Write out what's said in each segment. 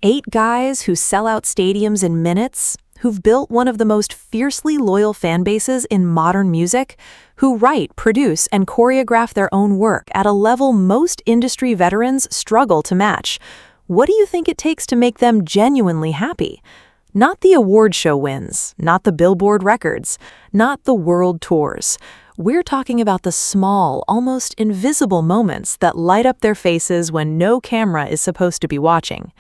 8 guys who sell out stadiums in minutes, who've built one of the most fiercely loyal fan bases in modern music, who write, produce, and choreograph their own work at a level most industry veterans struggle to match. What do you think it takes to make them genuinely happy? Not the award show wins, not the Billboard records, not the world tours. We're talking about the small, almost invisible moments that light up their faces when no camera is supposed to be watching.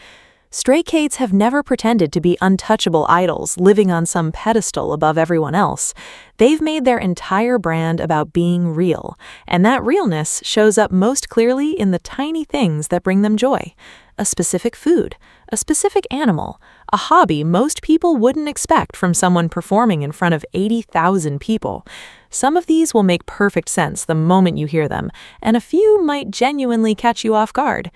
Stray Kids have never pretended to be untouchable idols living on some pedestal above everyone else. They've made their entire brand about being real, and that realness shows up most clearly in the tiny things that bring them joy. A specific food, a specific animal, a hobby most people wouldn't expect from someone performing in front of 80,000 people. Some of these will make perfect sense the moment you hear them, and a few might genuinely catch you off guard.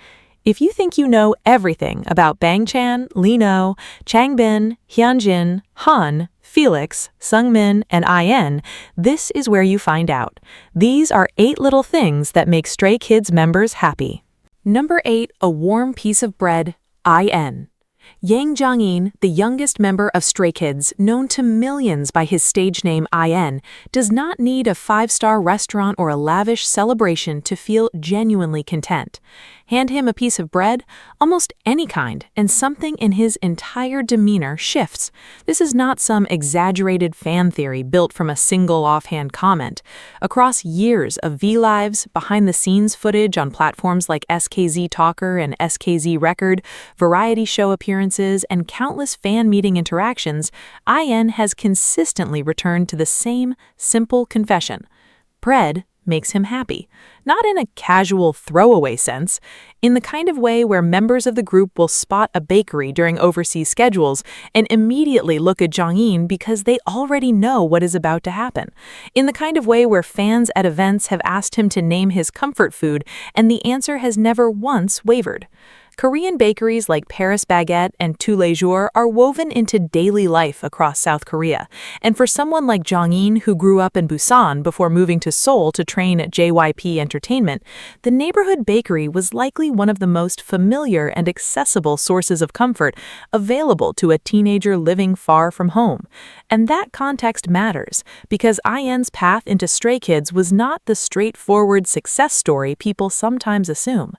If you think you know everything about Bangchan, Lino, Changbin, Hyunjin, Han, Felix, Seungmin, and IN, this is where you find out. These are 8 little things that make Stray Kids members happy. Number 8, a warm piece of bread, IN. Yang Jongin, the youngest member of Stray Kids, known to millions by his stage name IN, does not need a 5-star restaurant or a lavish celebration to feel genuinely content. Hand him a piece of bread, almost any kind, and something in his entire demeanor shifts. This is not some exaggerated fan theory built from a single offhand comment. Across years of V-Lives, behind-the-scenes footage on platforms like SKZ Talker and SKZ Record, variety show appearances, and countless fan meeting interactions, IN has consistently returned to the same simple confession. Bread makes him happy. Not in a casual throwaway sense, in the kind of way where members of the group will spot a bakery during overseas schedules and immediately look at Jongin because they already know what is about to happen. In the kind of way where fans at events have asked him to name his comfort food and the answer has never once wavered. Korean bakeries like Paris Baguette and Tous les Jours are woven into daily life across South Korea. And for someone like Jongin, who grew up in Busan before moving to Seoul to train at JYP Entertainment, the neighborhood bakery was likely one of the most familiar and accessible sources of comfort available to a teenager living far from home. And that context matters, because IN's path into Stray Kids was not the straightforward success story people sometimes assume.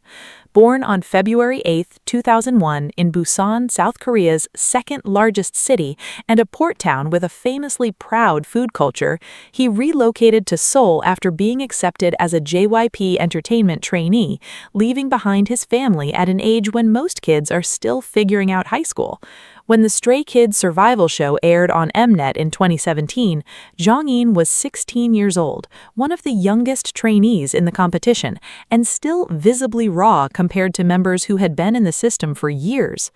Born on February 8, 2001 in Busan, South Korea's second-largest city and a port town with a famously proud food culture, he relocated to Seoul after being accepted as a JYP Entertainment trainee, leaving behind his family at an age when most kids are still figuring out high school. When the Stray Kids survival show aired on Mnet in 2017, Jongin was 16 years old, one of the youngest trainees in the competition, and still visibly raw compared to members who had been in the system for years.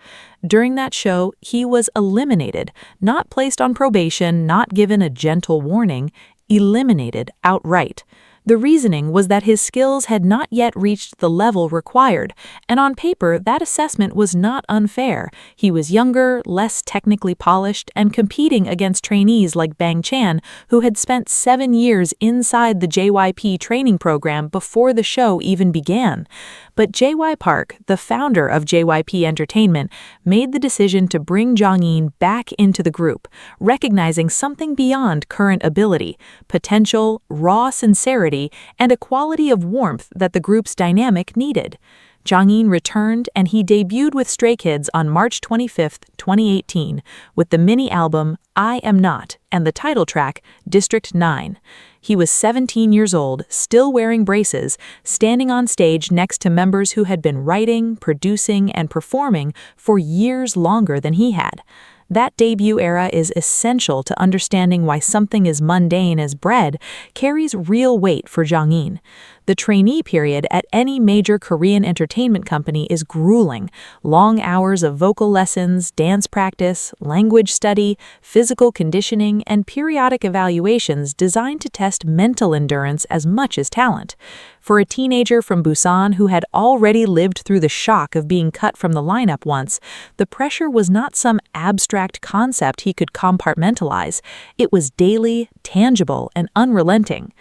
During that show, he was eliminated, not placed on probation, not given a gentle warning, eliminated outright. The reasoning was that his skills had not yet reached the level required, and on paper that assessment was not unfair. He was younger, less technically polished, and competing against trainees like Bang Chan, who had spent 7 years inside the JYP training program before the show even began. But JY Park, the founder of JYP Entertainment, made the decision to bring Jongin back into the group, recognizing something beyond current ability, potential, raw sincerity, and a quality of warmth that the group's dynamic needed. Jongin returned and he debuted with Stray Kids on March 25, 2018, with the mini-album I Am Not and the title track District 9. He was 17 years old, still wearing braces, standing on stage next to members who had been writing, producing, and performing for years longer than he had. That debut era is essential to understanding why something as mundane as bread carries real weight for Jongin. The trainee period at any major Korean entertainment company is grueling. Long hours of vocal lessons, dance practice, language study, physical conditioning, and periodic evaluations designed to test mental endurance as much as talent. For a teenager from Busan who had already lived through the shock of being cut from the lineup once, the pressure was not some abstract concept he could compartmentalize. It was daily, tangible, and unrelenting.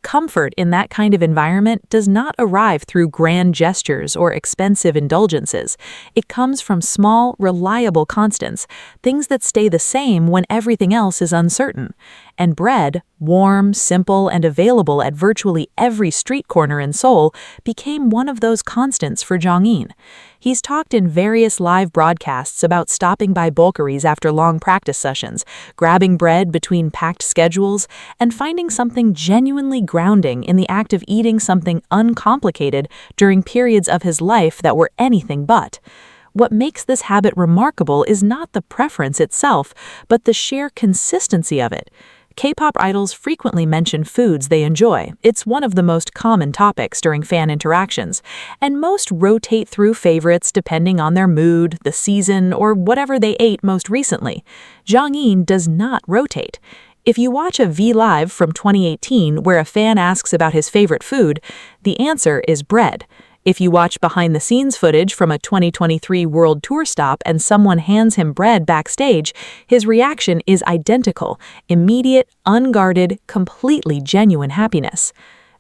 Comfort in that kind of environment does not arrive through grand gestures or expensive indulgences. It comes from small, reliable constants, things that stay the same when everything else is uncertain. And bread, warm, simple, and available at virtually every street corner in Seoul, became one of those constants for Jongin. He's talked in various live broadcasts about stopping by bakeries after long practice sessions, grabbing bread between packed schedules, and finding something genuinely grounding in the act of eating something uncomplicated during periods of his life that were anything but. What makes this habit remarkable is not the preference itself, but the sheer consistency of it. K-pop idols frequently mention foods they enjoy. It's one of the most common topics during fan interactions, and most rotate through favorites depending on their mood, the season, or whatever they ate most recently. Jongin does not rotate. If you watch a V Live from 2018 where a fan asks about his favorite food, the answer is bread. If you watch behind-the-scenes footage from a 2023 World Tour stop and someone hands him bread backstage, his reaction is identical, immediate, unguarded, completely genuine happiness.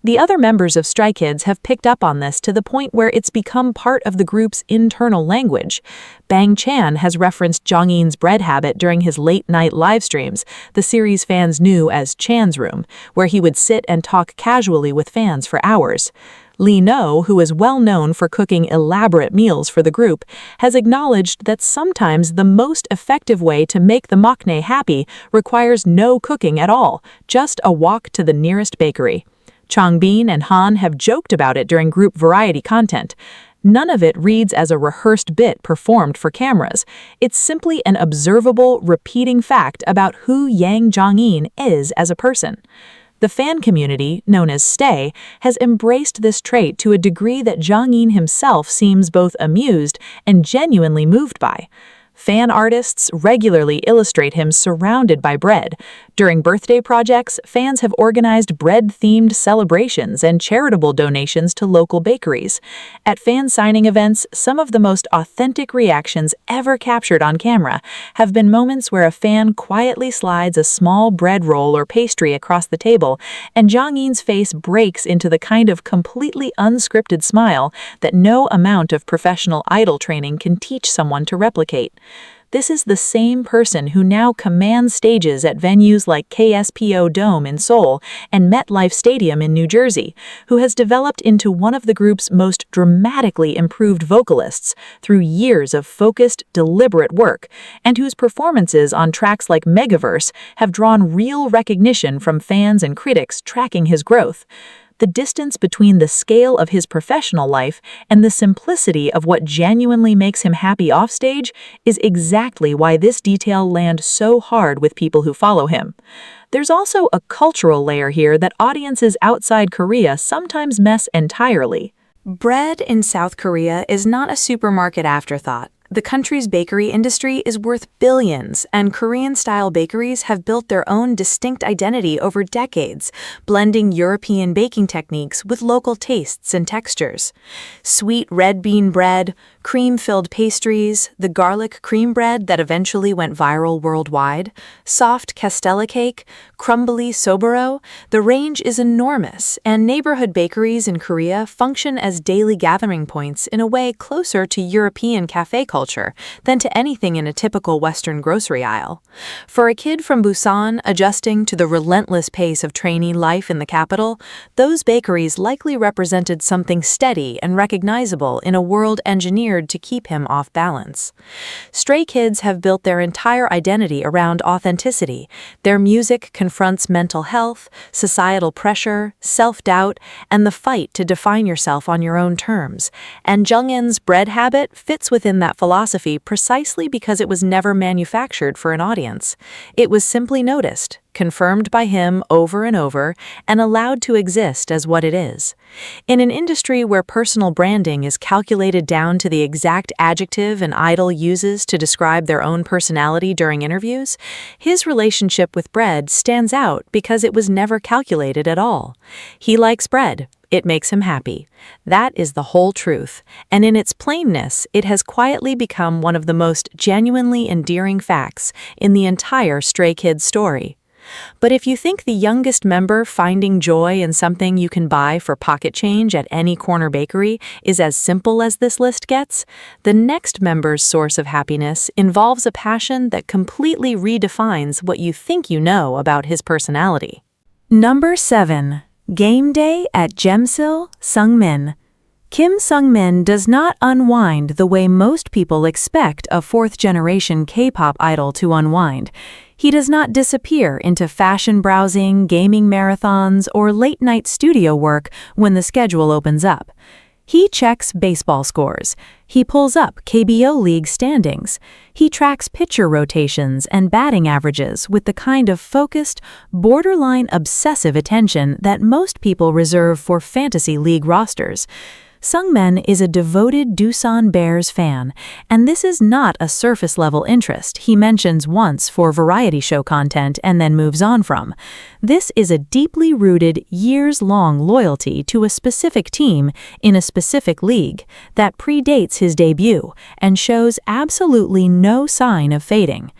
The other members of Stray Kids have picked up on this to the point where it's become part of the group's internal language. Bang Chan has referenced Jongin's bread habit during his late-night live streams, the series fans knew as Chan's Room, where he would sit and talk casually with fans for hours. Lee No, who is well known for cooking elaborate meals for the group, has acknowledged that sometimes the most effective way to make the maknae happy requires no cooking at all, just a walk to the nearest bakery. Changbin and Han have joked about it during group variety content. None of it reads as a rehearsed bit performed for cameras. It's simply an observable, repeating fact about who Yang Jongin is as a person. The fan community, known as Stay, has embraced this trait to a degree that Jongin himself seems both amused and genuinely moved by. Fan artists regularly illustrate him surrounded by bread. During birthday projects, fans have organized bread-themed celebrations and charitable donations to local bakeries. At fan signing events, some of the most authentic reactions ever captured on camera have been moments where a fan quietly slides a small bread roll or pastry across the table, and Jongin's face breaks into the kind of completely unscripted smile that no amount of professional idol training can teach someone to replicate. This is the same person who now commands stages at venues like KSPO Dome in Seoul and MetLife Stadium in New Jersey, who has developed into one of the group's most dramatically improved vocalists through years of focused, deliberate work, and whose performances on tracks like Megaverse have drawn real recognition from fans and critics tracking his growth. The distance between the scale of his professional life and the simplicity of what genuinely makes him happy offstage is exactly why this detail lands so hard with people who follow him. There's also a cultural layer here that audiences outside Korea sometimes miss entirely. Bread in South Korea is not a supermarket afterthought. The country's bakery industry is worth billions, and Korean-style bakeries have built their own distinct identity over decades, blending European baking techniques with local tastes and textures. Sweet red bean bread, cream-filled pastries, the garlic cream bread that eventually went viral worldwide, soft castella cake, crumbly soboro, the range is enormous, and neighborhood bakeries in Korea function as daily gathering points in a way closer to European cafe culture than to anything in a typical Western grocery aisle. For a kid from Busan adjusting to the relentless pace of trainee life in the capital, those bakeries likely represented something steady and recognizable in a world engineered to keep him off balance. Stray Kids have built their entire identity around authenticity. Their music confronts mental health, societal pressure, self-doubt, and the fight to define yourself on your own terms. And Jongin's bread habit fits within that philosophy precisely because it was never manufactured for an audience. It was simply noticed, confirmed by him over and over, and allowed to exist as what it is. In an industry where personal branding is calculated down to the exact adjective an idol uses to describe their own personality during interviews, his relationship with bread stands out because it was never calculated at all. He likes bread. It makes him happy. That is the whole truth, and in its plainness, it has quietly become one of the most genuinely endearing facts in the entire Stray Kids story. But if you think the youngest member finding joy in something you can buy for pocket change at any corner bakery is as simple as this list gets, the next member's source of happiness involves a passion that completely redefines what you think you know about his personality. Number 7. Game Day at Jemsil, Seungmin. Kim Seungmin does not unwind the way most people expect a fourth-generation K-pop idol to unwind. He does not disappear into fashion browsing, gaming marathons, or late-night studio work when the schedule opens up. He checks baseball scores. He pulls up KBO League standings. He tracks pitcher rotations and batting averages with the kind of focused, borderline obsessive attention that most people reserve for fantasy league rosters. Seungmin is a devoted Doosan Bears fan, and this is not a surface-level interest he mentions once for variety show content and then moves on from. This is a deeply rooted, years-long loyalty to a specific team in a specific league that predates his debut and shows absolutely no sign of fading.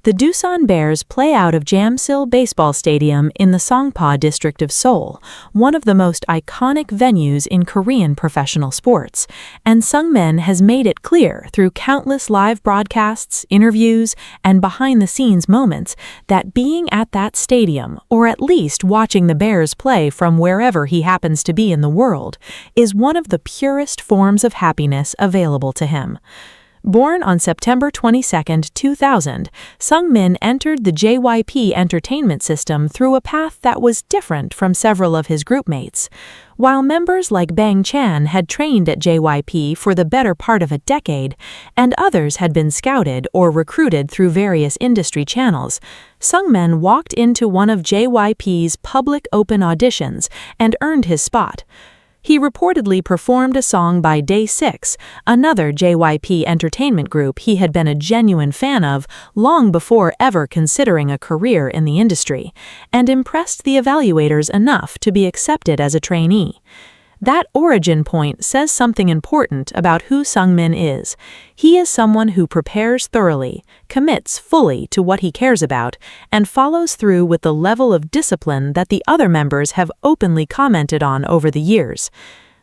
The Doosan Bears play out of Jamsil Baseball Stadium in the Songpa district of Seoul, one of the most iconic venues in Korean professional sports, and Seungmin has made it clear through countless live broadcasts, interviews, and behind-the-scenes moments that being at that stadium, or at least watching the Bears play from wherever he happens to be in the world, is one of the purest forms of happiness available to him. Born on September 22, 2000, Seungmin entered the JYP entertainment system through a path that was different from several of his groupmates. While members like Bang Chan had trained at JYP for the better part of a decade, and others had been scouted or recruited through various industry channels, Seungmin walked into one of JYP's public open auditions and earned his spot. He reportedly performed a song by Day 6, another JYP entertainment group he had been a genuine fan of long before ever considering a career in the industry, and impressed the evaluators enough to be accepted as a trainee. That origin point says something important about who Seungmin is. He is someone who prepares thoroughly, commits fully to what he cares about, and follows through with the level of discipline that the other members have openly commented on over the years.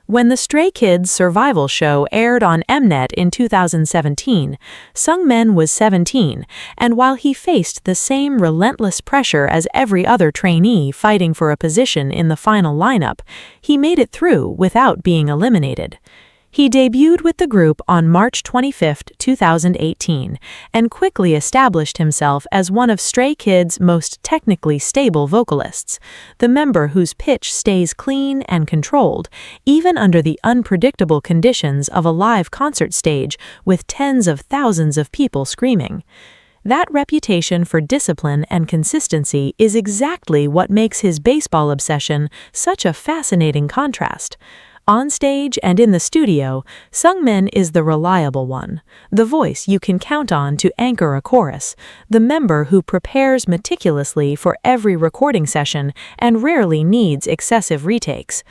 When the Stray Kids survival show aired on Mnet in 2017, Seungmin was 17, and while he faced the same relentless pressure as every other trainee fighting for a position in the final lineup, he made it through without being eliminated. He debuted with the group on March 25, 2018, and quickly established himself as one of Stray Kids' most technically stable vocalists, the member whose pitch stays clean and controlled, even under the unpredictable conditions of a live concert stage with tens of thousands of people screaming. That reputation for discipline and consistency is exactly what makes his baseball obsession such a fascinating contrast. On stage and in the studio, Seungmin is the reliable one, the voice you can count on to anchor a chorus, the member who prepares meticulously for every recording session and rarely needs excessive retakes.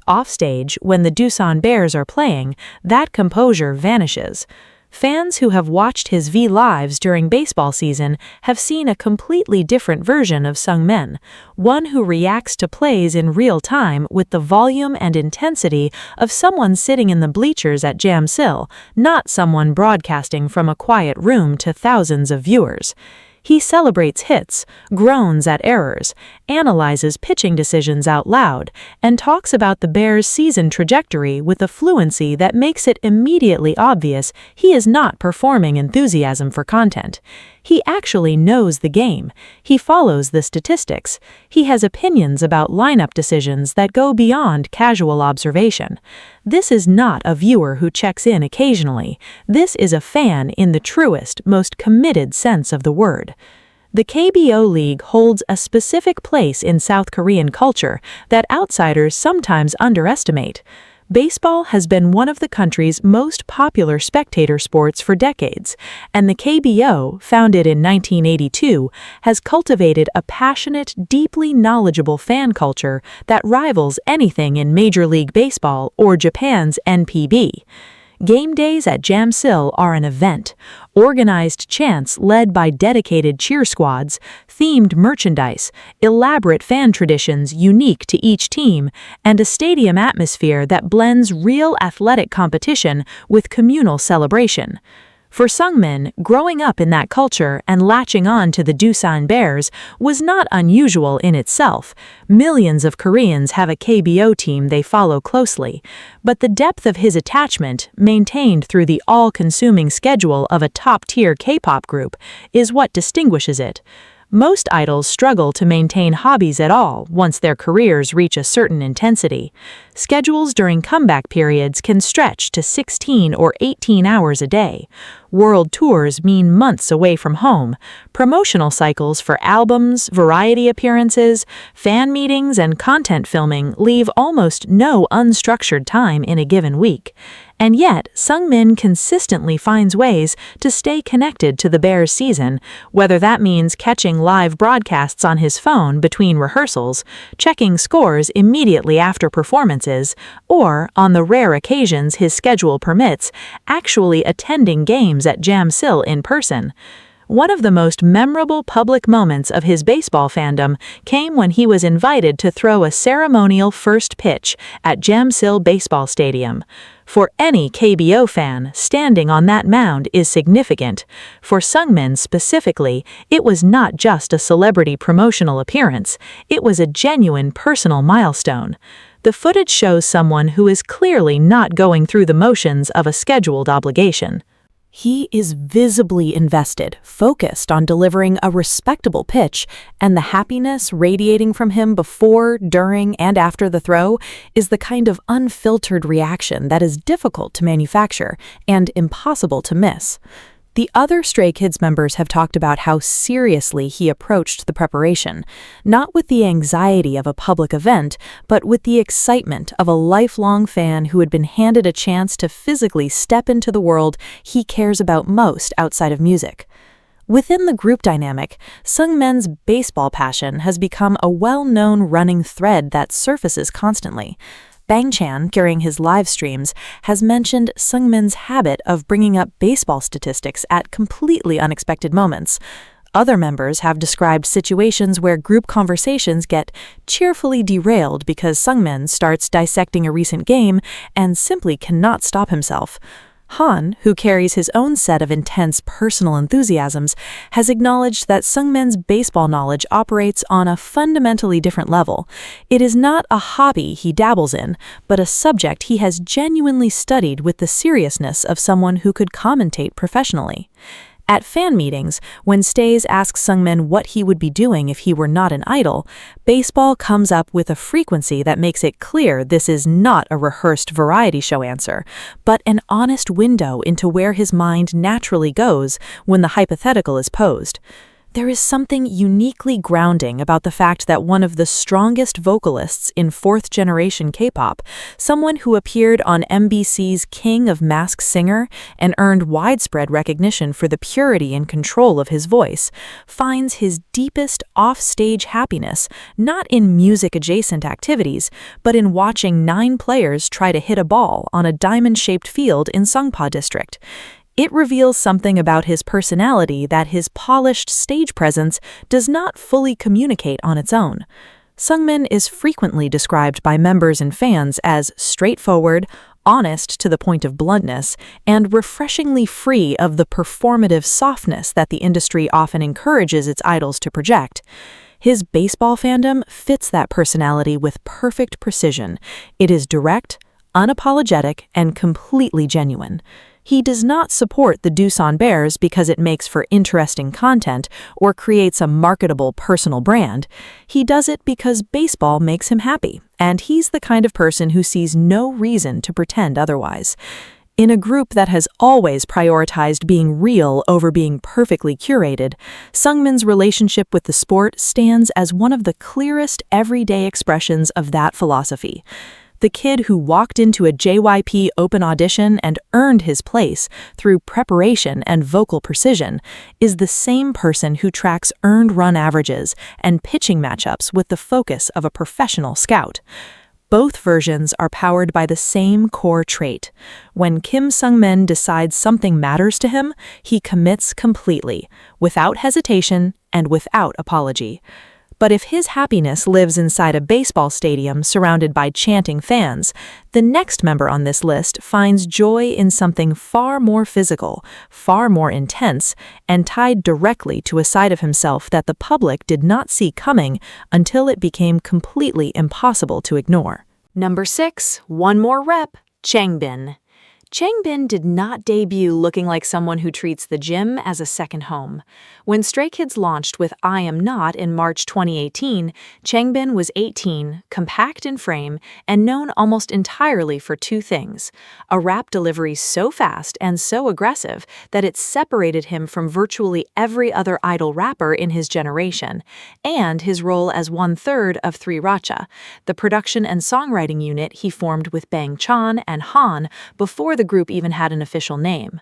Offstage, when the Doosan Bears are playing, that composure vanishes. Fans who have watched his V-Lives during baseball season have seen a completely different version of Seungmin, one who reacts to plays in real time with the volume and intensity of someone sitting in the bleachers at Jamsil, not someone broadcasting from a quiet room to thousands of viewers. He celebrates hits, groans at errors, analyzes pitching decisions out loud, and talks about the Bears' season trajectory with a fluency that makes it immediately obvious he is not performing enthusiasm for content. He actually knows the game. He follows the statistics. He has opinions about lineup decisions that go beyond casual observation. This is not a viewer who checks in occasionally. This is a fan in the truest, most committed sense of the word. The KBO League holds a specific place in South Korean culture that outsiders sometimes underestimate. Baseball has been one of the country's most popular spectator sports for decades, and the KBO, founded in 1982, has cultivated a passionate, deeply knowledgeable fan culture that rivals anything in Major League Baseball or Japan's NPB. Game days at Jamsil are an event. Organized chants led by dedicated cheer squads, themed merchandise, elaborate fan traditions unique to each team, and a stadium atmosphere that blends real athletic competition with communal celebration. For Seungmin, growing up in that culture and latching on to the Doosan Bears was not unusual in itself. Millions of Koreans have a KBO team they follow closely. But the depth of his attachment, maintained through the all-consuming schedule of a top-tier K-pop group, is what distinguishes it. Most idols struggle to maintain hobbies at all once their careers reach a certain intensity. Schedules during comeback periods can stretch to 16 or 18 hours a day. World tours mean months away from home. Promotional cycles for albums, variety appearances, fan meetings, and content filming leave almost no unstructured time in a given week. And yet, Seungmin consistently finds ways to stay connected to the Bears season, whether that means catching live broadcasts on his phone between rehearsals, checking scores immediately after performances, or, on the rare occasions his schedule permits, actually attending games at Jamsil in person. One of the most memorable public moments of his baseball fandom came when he was invited to throw a ceremonial first pitch at Jamsil Baseball Stadium. For any KBO fan, standing on that mound is significant. For Seungmin specifically, it was not just a celebrity promotional appearance, it was a genuine personal milestone. The footage shows someone who is clearly not going through the motions of a scheduled obligation. He is visibly invested, focused on delivering a respectable pitch, and the happiness radiating from him before, during, and after the throw is the kind of unfiltered reaction that is difficult to manufacture and impossible to miss. The other Stray Kids members have talked about how seriously he approached the preparation, not with the anxiety of a public event, but with the excitement of a lifelong fan who had been handed a chance to physically step into the world he cares about most outside of music. Within the group dynamic, Seungmin's baseball passion has become a well-known running thread that surfaces constantly. Bang Chan, during his live streams, has mentioned Seungmin's habit of bringing up baseball statistics at completely unexpected moments. Other members have described situations where group conversations get cheerfully derailed because Seungmin starts dissecting a recent game and simply cannot stop himself. Han, who carries his own set of intense personal enthusiasms, has acknowledged that Seungmin's baseball knowledge operates on a fundamentally different level. It is not a hobby he dabbles in, but a subject he has genuinely studied with the seriousness of someone who could commentate professionally. At fan meetings, when Stays asks Seungmin what he would be doing if he were not an idol, baseball comes up with a frequency that makes it clear this is not a rehearsed variety show answer, but an honest window into where his mind naturally goes when the hypothetical is posed. There is something uniquely grounding about the fact that one of the strongest vocalists in fourth-generation K-pop, someone who appeared on MBC's King of Masked Singer and earned widespread recognition for the purity and control of his voice, finds his deepest off-stage happiness not in music-adjacent activities, but in watching 9 players try to hit a ball on a diamond-shaped field in Sungpa District. It reveals something about his personality that his polished stage presence does not fully communicate on its own. Seungmin is frequently described by members and fans as straightforward, honest to the point of bluntness, and refreshingly free of the performative softness that the industry often encourages its idols to project. His baseball fandom fits that personality with perfect precision. It is direct, unapologetic, and completely genuine. He does not support the Doosan Bears because it makes for interesting content or creates a marketable personal brand. He does it because baseball makes him happy, and he's the kind of person who sees no reason to pretend otherwise. In a group that has always prioritized being real over being perfectly curated, Seungmin's relationship with the sport stands as one of the clearest everyday expressions of that philosophy. The kid who walked into a JYP open audition and earned his place through preparation and vocal precision is the same person who tracks earned run averages and pitching matchups with the focus of a professional scout. Both versions are powered by the same core trait. When Kim Seungmin decides something matters to him, he commits completely, without hesitation and without apology. But if his happiness lives inside a baseball stadium surrounded by chanting fans, the next member on this list finds joy in something far more physical, far more intense, and tied directly to a side of himself that the public did not see coming until it became completely impossible to ignore. Number 6, one more rep, Changbin. Changbin did not debut looking like someone who treats the gym as a second home. When Stray Kids launched with I Am Not in March 2018, Changbin was 18, compact in frame, and known almost entirely for two things: a rap delivery so fast and so aggressive that it separated him from virtually every other idol rapper in his generation, and his role as one-third of Three Racha, the production and songwriting unit he formed with Bang Chan and Han before the group even had an official name.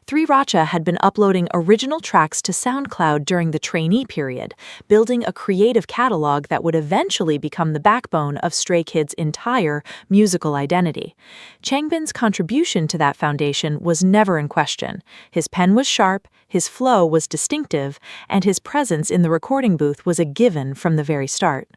Three Racha had been uploading original tracks to SoundCloud during the trainee period, building a creative catalog that would eventually become the backbone of Stray Kids' entire musical identity. Changbin's contribution to that foundation was never in question. His pen was sharp, his flow was distinctive, and his presence in the recording booth was a given from the very start.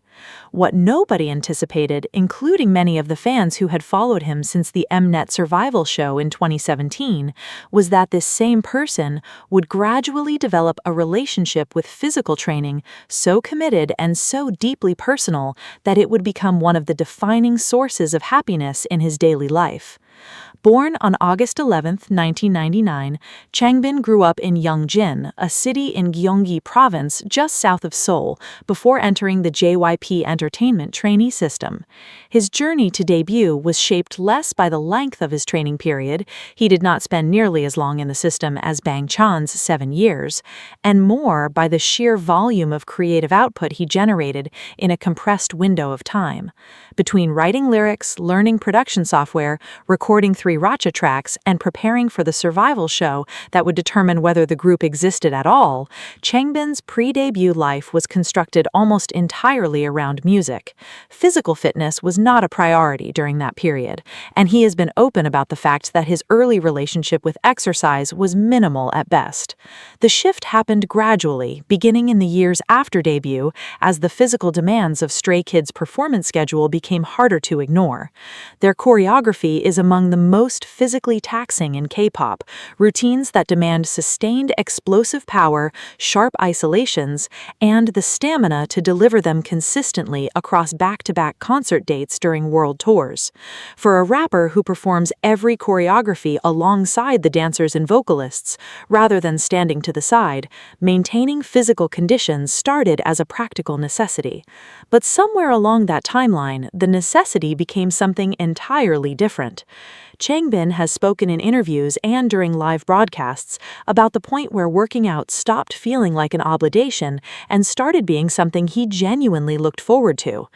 What nobody anticipated, including many of the fans who had followed him since the Mnet Survival show in 2017, was that this same person would gradually develop a relationship with physical training so committed and so deeply personal that it would become one of the defining sources of happiness in his daily life. Born on August 11, 1999, Changbin grew up in Hyunjin, a city in Gyeonggi Province just south of Seoul, before entering the JYP Entertainment trainee system. His journey to debut was shaped less by the length of his training period — he did not spend nearly as long in the system as Bang Chan's 7 years — and more by the sheer volume of creative output he generated in a compressed window of time. Between writing lyrics, learning production software, recording Three Racha tracks, and preparing for the survival show that would determine whether the group existed at all, Changbin's pre-debut life was constructed almost entirely around music. Physical fitness was not a priority during that period, and he has been open about the fact that his early relationship with exercise was minimal at best. The shift happened gradually, beginning in the years after debut, as the physical demands of Stray Kids' performance schedule became harder to ignore. Their choreography is among the most physically taxing in K-pop, routines that demand sustained explosive power, sharp isolations, and the stamina to deliver them consistently across back-to-back concert dates during world tours. For a rapper who performs every choreography alongside the dancers and vocalists, rather than standing to the side, maintaining physical conditions started as a practical necessity. But somewhere along that timeline, the necessity became something entirely different. Changbin has spoken in interviews and during live broadcasts about the point where working out stopped feeling like an obligation and started being something he genuinely looked forward to.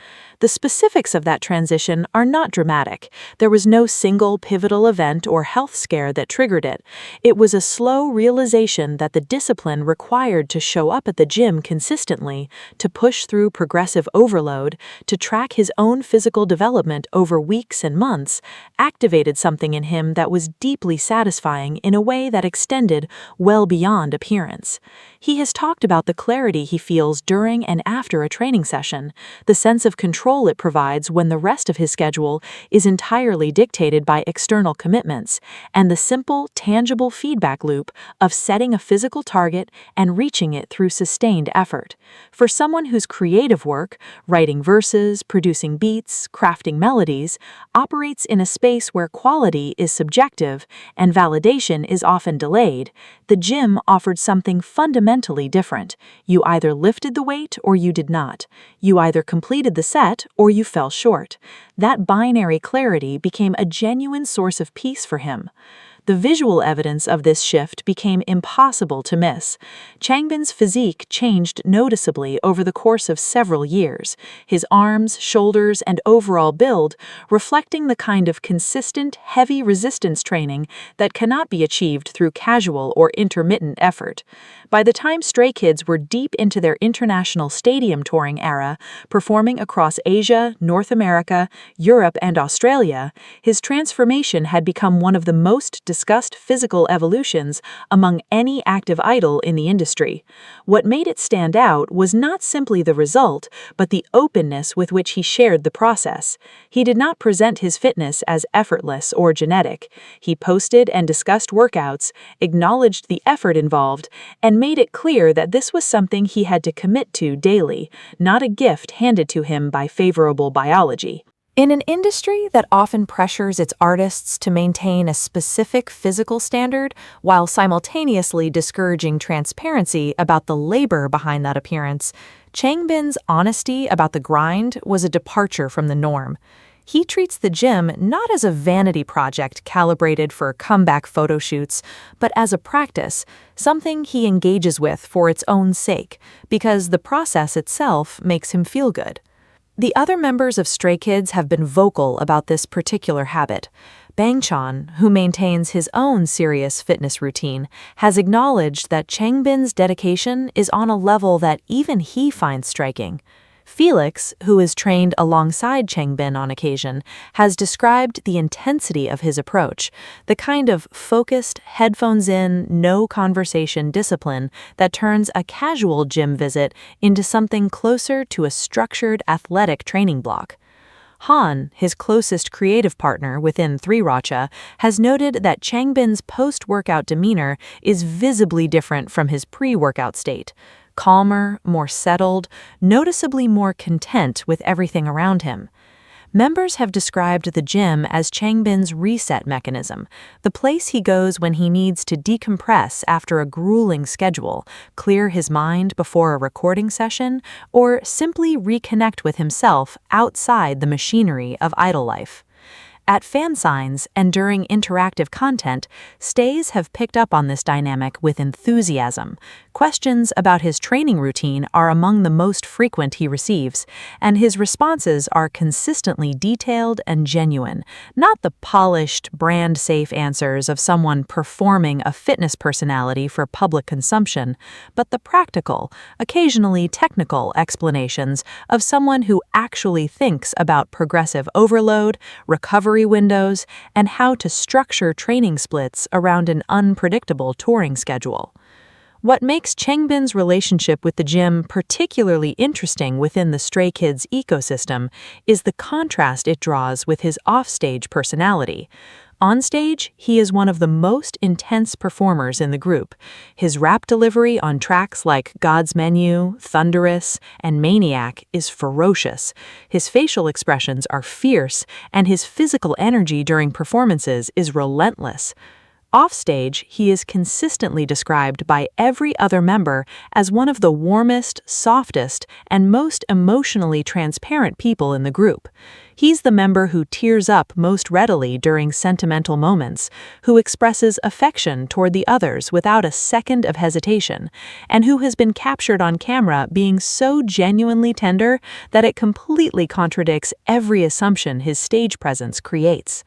The specifics of that transition are not dramatic. There was no single pivotal event or health scare that triggered it. It was a slow realization that the discipline required to show up at the gym consistently, to push through progressive overload, to track his own physical development over weeks and months, activated something in him that was deeply satisfying in a way that extended well beyond appearance. He has talked about the clarity he feels during and after a training session, the sense of control it provides when the rest of his schedule is entirely dictated by external commitments, and the simple, tangible feedback loop of setting a physical target and reaching it through sustained effort. For someone whose creative work, writing verses, producing beats, crafting melodies, operates in a space where quality is subjective and validation is often delayed, the gym offered something fundamentally different. You either lifted the weight or you did not. You either completed the set or you fell short. That binary clarity became a genuine source of peace for him. The visual evidence of this shift became impossible to miss. Changbin's physique changed noticeably over the course of several years, his arms, shoulders, and overall build reflecting the kind of consistent, heavy resistance training that cannot be achieved through casual or intermittent effort. By the time Stray Kids were deep into their international stadium touring era, performing across Asia, North America, Europe, and Australia, his transformation had become one of the most discussed physical evolutions among any active idol in the industry. What made it stand out was not simply the result, but the openness with which he shared the process. He did not present his fitness as effortless or genetic. He posted and discussed workouts, acknowledged the effort involved, and made it clear that this was something he had to commit to daily, not a gift handed to him by favorable biology. In an industry that often pressures its artists to maintain a specific physical standard while simultaneously discouraging transparency about the labor behind that appearance, Changbin's honesty about the grind was a departure from the norm. He treats the gym not as a vanity project calibrated for comeback photo shoots, but as a practice, something he engages with for its own sake, because the process itself makes him feel good. The other members of Stray Kids have been vocal about this particular habit. Bangchan, who maintains his own serious fitness routine, has acknowledged that Changbin's dedication is on a level that even he finds striking. Felix, who is trained alongside Changbin on occasion, has described the intensity of his approach, the kind of focused, headphones-in, no-conversation discipline that turns a casual gym visit into something closer to a structured athletic training block. Han, his closest creative partner within 3ROCHA, has noted that Changbin's post-workout demeanor is visibly different from his pre-workout state. Calmer, more settled, noticeably more content with everything around him. Members have described the gym as Changbin's reset mechanism, the place he goes when he needs to decompress after a grueling schedule, clear his mind before a recording session, or simply reconnect with himself outside the machinery of idol life. At fan signs and during interactive content, stays have picked up on this dynamic with enthusiasm. Questions about his training routine are among the most frequent he receives, and his responses are consistently detailed and genuine, not the polished, brand-safe answers of someone performing a fitness personality for public consumption, but the practical, occasionally technical explanations of someone who actually thinks about progressive overload, recovery windows, and how to structure training splits around an unpredictable touring schedule. What makes Changbin's relationship with the gym particularly interesting within the Stray Kids ecosystem is the contrast it draws with his offstage personality. On stage, he is one of the most intense performers in the group. His rap delivery on tracks like God's Menu, Thunderous, and Maniac is ferocious. His facial expressions are fierce, and his physical energy during performances is relentless. Offstage, he is consistently described by every other member as one of the warmest, softest, and most emotionally transparent people in the group. He's the member who tears up most readily during sentimental moments, who expresses affection toward the others without a second of hesitation, and who has been captured on camera being so genuinely tender that it completely contradicts every assumption his stage presence creates.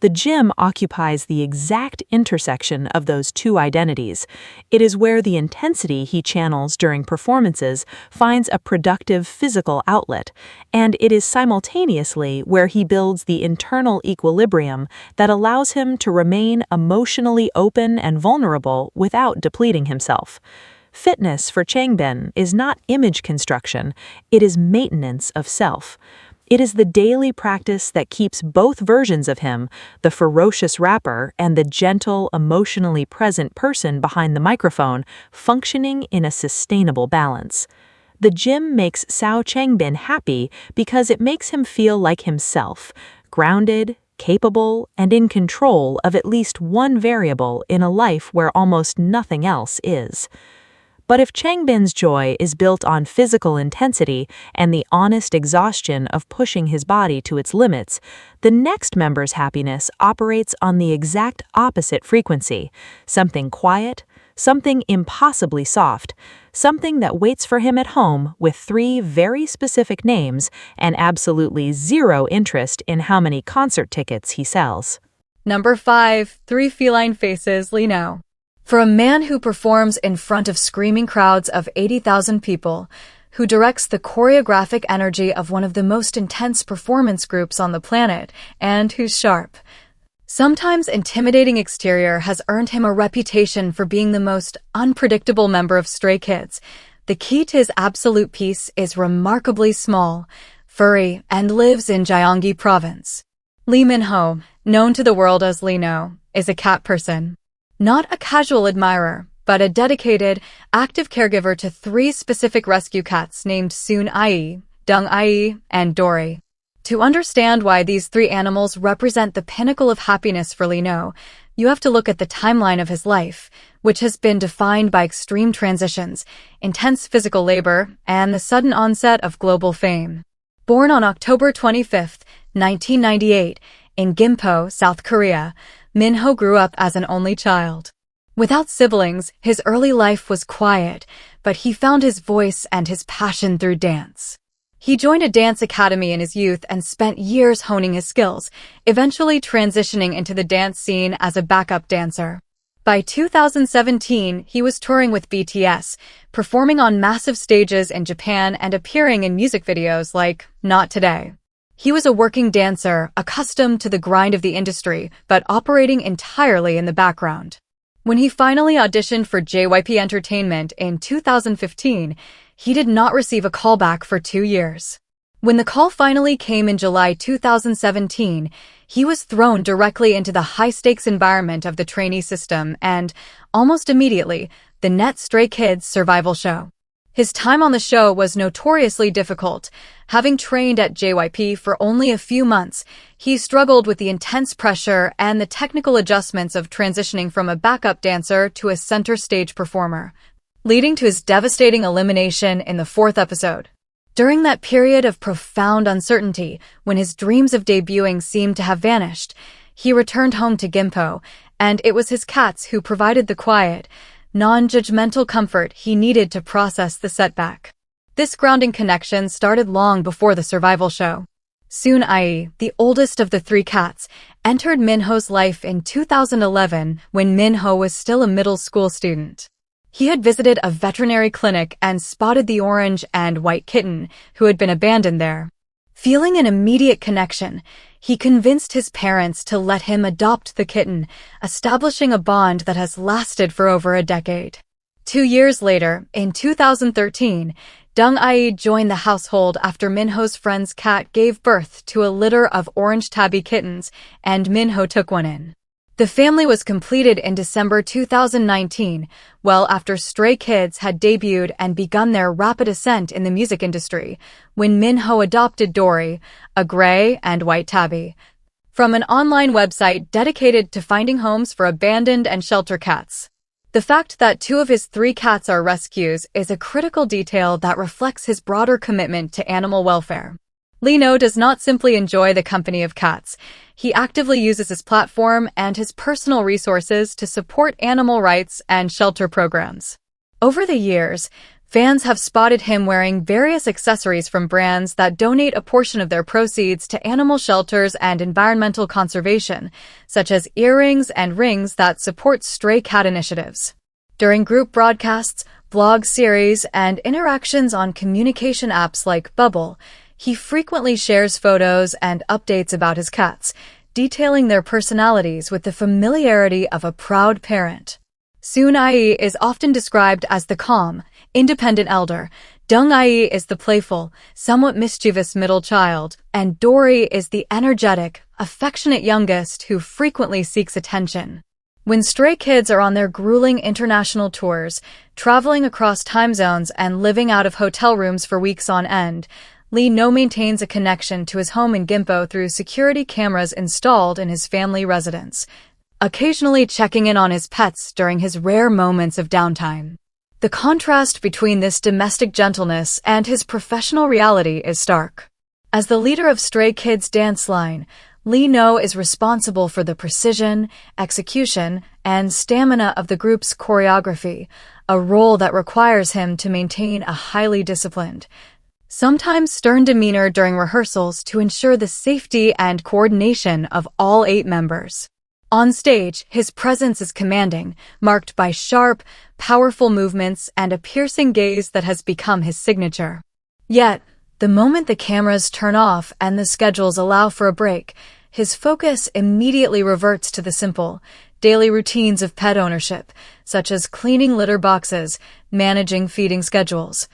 The gym occupies the exact intersection of those two identities. It is where the intensity he channels during performances finds a productive physical outlet, and it is simultaneously where he builds the internal equilibrium that allows him to remain emotionally open and vulnerable without depleting himself. Fitness for Changbin is not image construction, it is maintenance of self. It is the daily practice that keeps both versions of him, the ferocious rapper and the gentle, emotionally present person behind the microphone, functioning in a sustainable balance. The gym makes Sao Changbin happy because it makes him feel like himself, grounded, capable, and in control of at least one variable in a life where almost nothing else is. But if Changbin's joy is built on physical intensity and the honest exhaustion of pushing his body to its limits, the next member's happiness operates on the exact opposite frequency, something quiet, something impossibly soft, something that waits for him at home with 3 very specific names and absolutely zero interest in how many concert tickets he sells. Number 5. 3 feline faces, Lee Know. For a man who performs in front of screaming crowds of 80,000 people, who directs the choreographic energy of one of the most intense performance groups on the planet, and whose sharp, sometimes intimidating exterior has earned him a reputation for being the most unpredictable member of Stray Kids, the key to his absolute peace is remarkably small, furry, and lives in Gyeonggi Province. Lee Min-ho, known to the world as Lee Know, is a cat person. Not a casual admirer, but a dedicated, active caregiver to 3 specific rescue cats named Soon-ai, Dung-ai, and Dory. To understand why these 3 animals represent the pinnacle of happiness for Lee Know, you have to look at the timeline of his life, which has been defined by extreme transitions, intense physical labor, and the sudden onset of global fame. Born on October 25, 1998, in Gimpo, South Korea, Min-ho grew up as an only child. Without siblings, his early life was quiet, but he found his voice and his passion through dance. He joined a dance academy in his youth and spent years honing his skills, eventually transitioning into the dance scene as a backup dancer. By 2017, he was touring with BTS, performing on massive stages in Japan and appearing in music videos like Not Today. He was a working dancer, accustomed to the grind of the industry, but operating entirely in the background. When he finally auditioned for JYP Entertainment in 2015, he did not receive a callback for 2 years. When the call finally came in July 2017, he was thrown directly into the high-stakes environment of the trainee system and, almost immediately, the Net Stray Kids survival show. His time on the show was notoriously difficult. Having trained at JYP for only a few months, he struggled with the intense pressure and the technical adjustments of transitioning from a backup dancer to a center stage performer, leading to his devastating elimination in the 4th episode. During that period of profound uncertainty, when his dreams of debuting seemed to have vanished, he returned home to Gimpo, and it was his cats who provided the quiet, non-judgmental comfort he needed to process the setback. This grounding connection started long before the survival show. Soon-ai, the oldest of the 3 cats, entered Min-ho's life in 2011 when Min-ho was still a middle school student. He had visited a veterinary clinic and spotted the orange and white kitten, who had been abandoned there. Feeling an immediate connection, he convinced his parents to let him adopt the kitten, establishing a bond that has lasted for over a decade. 2 years later, in 2013, Dung-ai joined the household after Min-ho's friend's cat gave birth to a litter of orange tabby kittens, and Min-ho took one in. The family was completed in December 2019, well after Stray Kids had debuted and begun their rapid ascent in the music industry, when Min-ho adopted Dory, a gray and white tabby, from an online website dedicated to finding homes for abandoned and shelter cats. The fact that 2 of his 3 cats are rescues is a critical detail that reflects his broader commitment to animal welfare. Lee Know does not simply enjoy the company of cats. He actively uses his platform and his personal resources to support animal rights and shelter programs. Over the years, fans have spotted him wearing various accessories from brands that donate a portion of their proceeds to animal shelters and environmental conservation, such as earrings and rings that support stray cat initiatives. During group broadcasts, blog series, and interactions on communication apps like Bubble, he frequently shares photos and updates about his cats, detailing their personalities with the familiarity of a proud parent. Soon-ai is often described as the calm, independent elder, Dung-ai is the playful, somewhat mischievous middle child, and Dory is the energetic, affectionate youngest who frequently seeks attention. When Stray Kids are on their grueling international tours, traveling across time zones and living out of hotel rooms for weeks on end, Lee Know maintains a connection to his home in Gimpo through security cameras installed in his family residence, occasionally checking in on his pets during his rare moments of downtime. The The contrast between this domestic gentleness and his professional reality is stark. As the leader of Stray Kids' dance line, Lee Know is responsible for the precision, execution, and stamina of the group's choreography, a role that requires him to maintain a highly disciplined, sometimes stern demeanor during rehearsals to ensure the safety and coordination of all 8 members. On stage, his presence is commanding, marked by sharp, powerful movements and a piercing gaze that has become his signature. Yet, the moment the cameras turn off and the schedules allow for a break, his focus immediately reverts to the simple, daily routines of pet ownership, such as cleaning litter boxes, managing feeding schedules,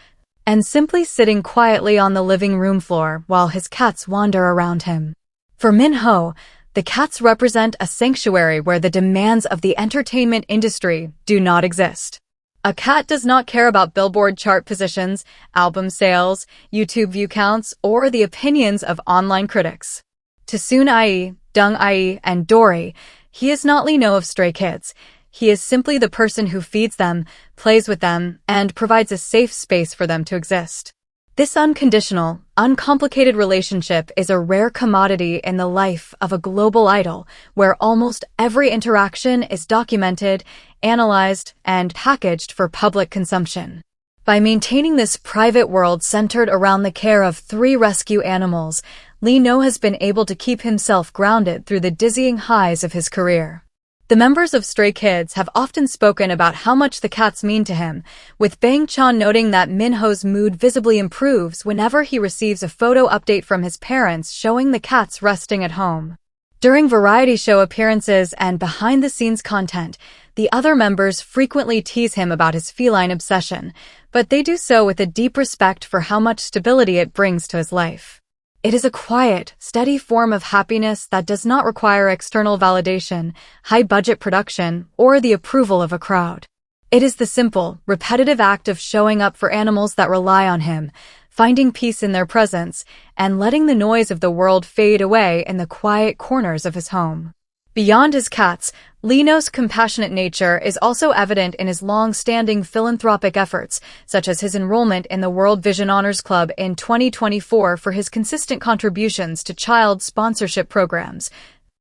and simply sitting quietly on the living room floor while his cats wander around him. For Min-ho, the cats represent a sanctuary where the demands of the entertainment industry do not exist. A cat does not care about Billboard chart positions, album sales, YouTube view counts, or the opinions of online critics. To Soon-ai, Dong-ai, and Dory, he is not Lee Know of Stray Kids. He is simply the person who feeds them, plays with them, and provides a safe space for them to exist. This unconditional, uncomplicated relationship is a rare commodity in the life of a global idol, where almost every interaction is documented, analyzed, and packaged for public consumption. By maintaining this private world centered around the care of 3 rescue animals, Lee Know has been able to keep himself grounded through the dizzying highs of his career. The members of Stray Kids have often spoken about how much the cats mean to him, with Bang Chan noting that Min-ho's mood visibly improves whenever he receives a photo update from his parents showing the cats resting at home. During variety show appearances and behind-the-scenes content, the other members frequently tease him about his feline obsession, but they do so with a deep respect for how much stability it brings to his life. It is a quiet, steady form of happiness that does not require external validation, high-budget production, or the approval of a crowd. It is the simple, repetitive act of showing up for animals that rely on him, finding peace in their presence, and letting the noise of the world fade away in the quiet corners of his home. Beyond his cats, Lee Know's compassionate nature is also evident in his long-standing philanthropic efforts, such as his enrollment in the World Vision Honors Club in 2024 for his consistent contributions to child sponsorship programs,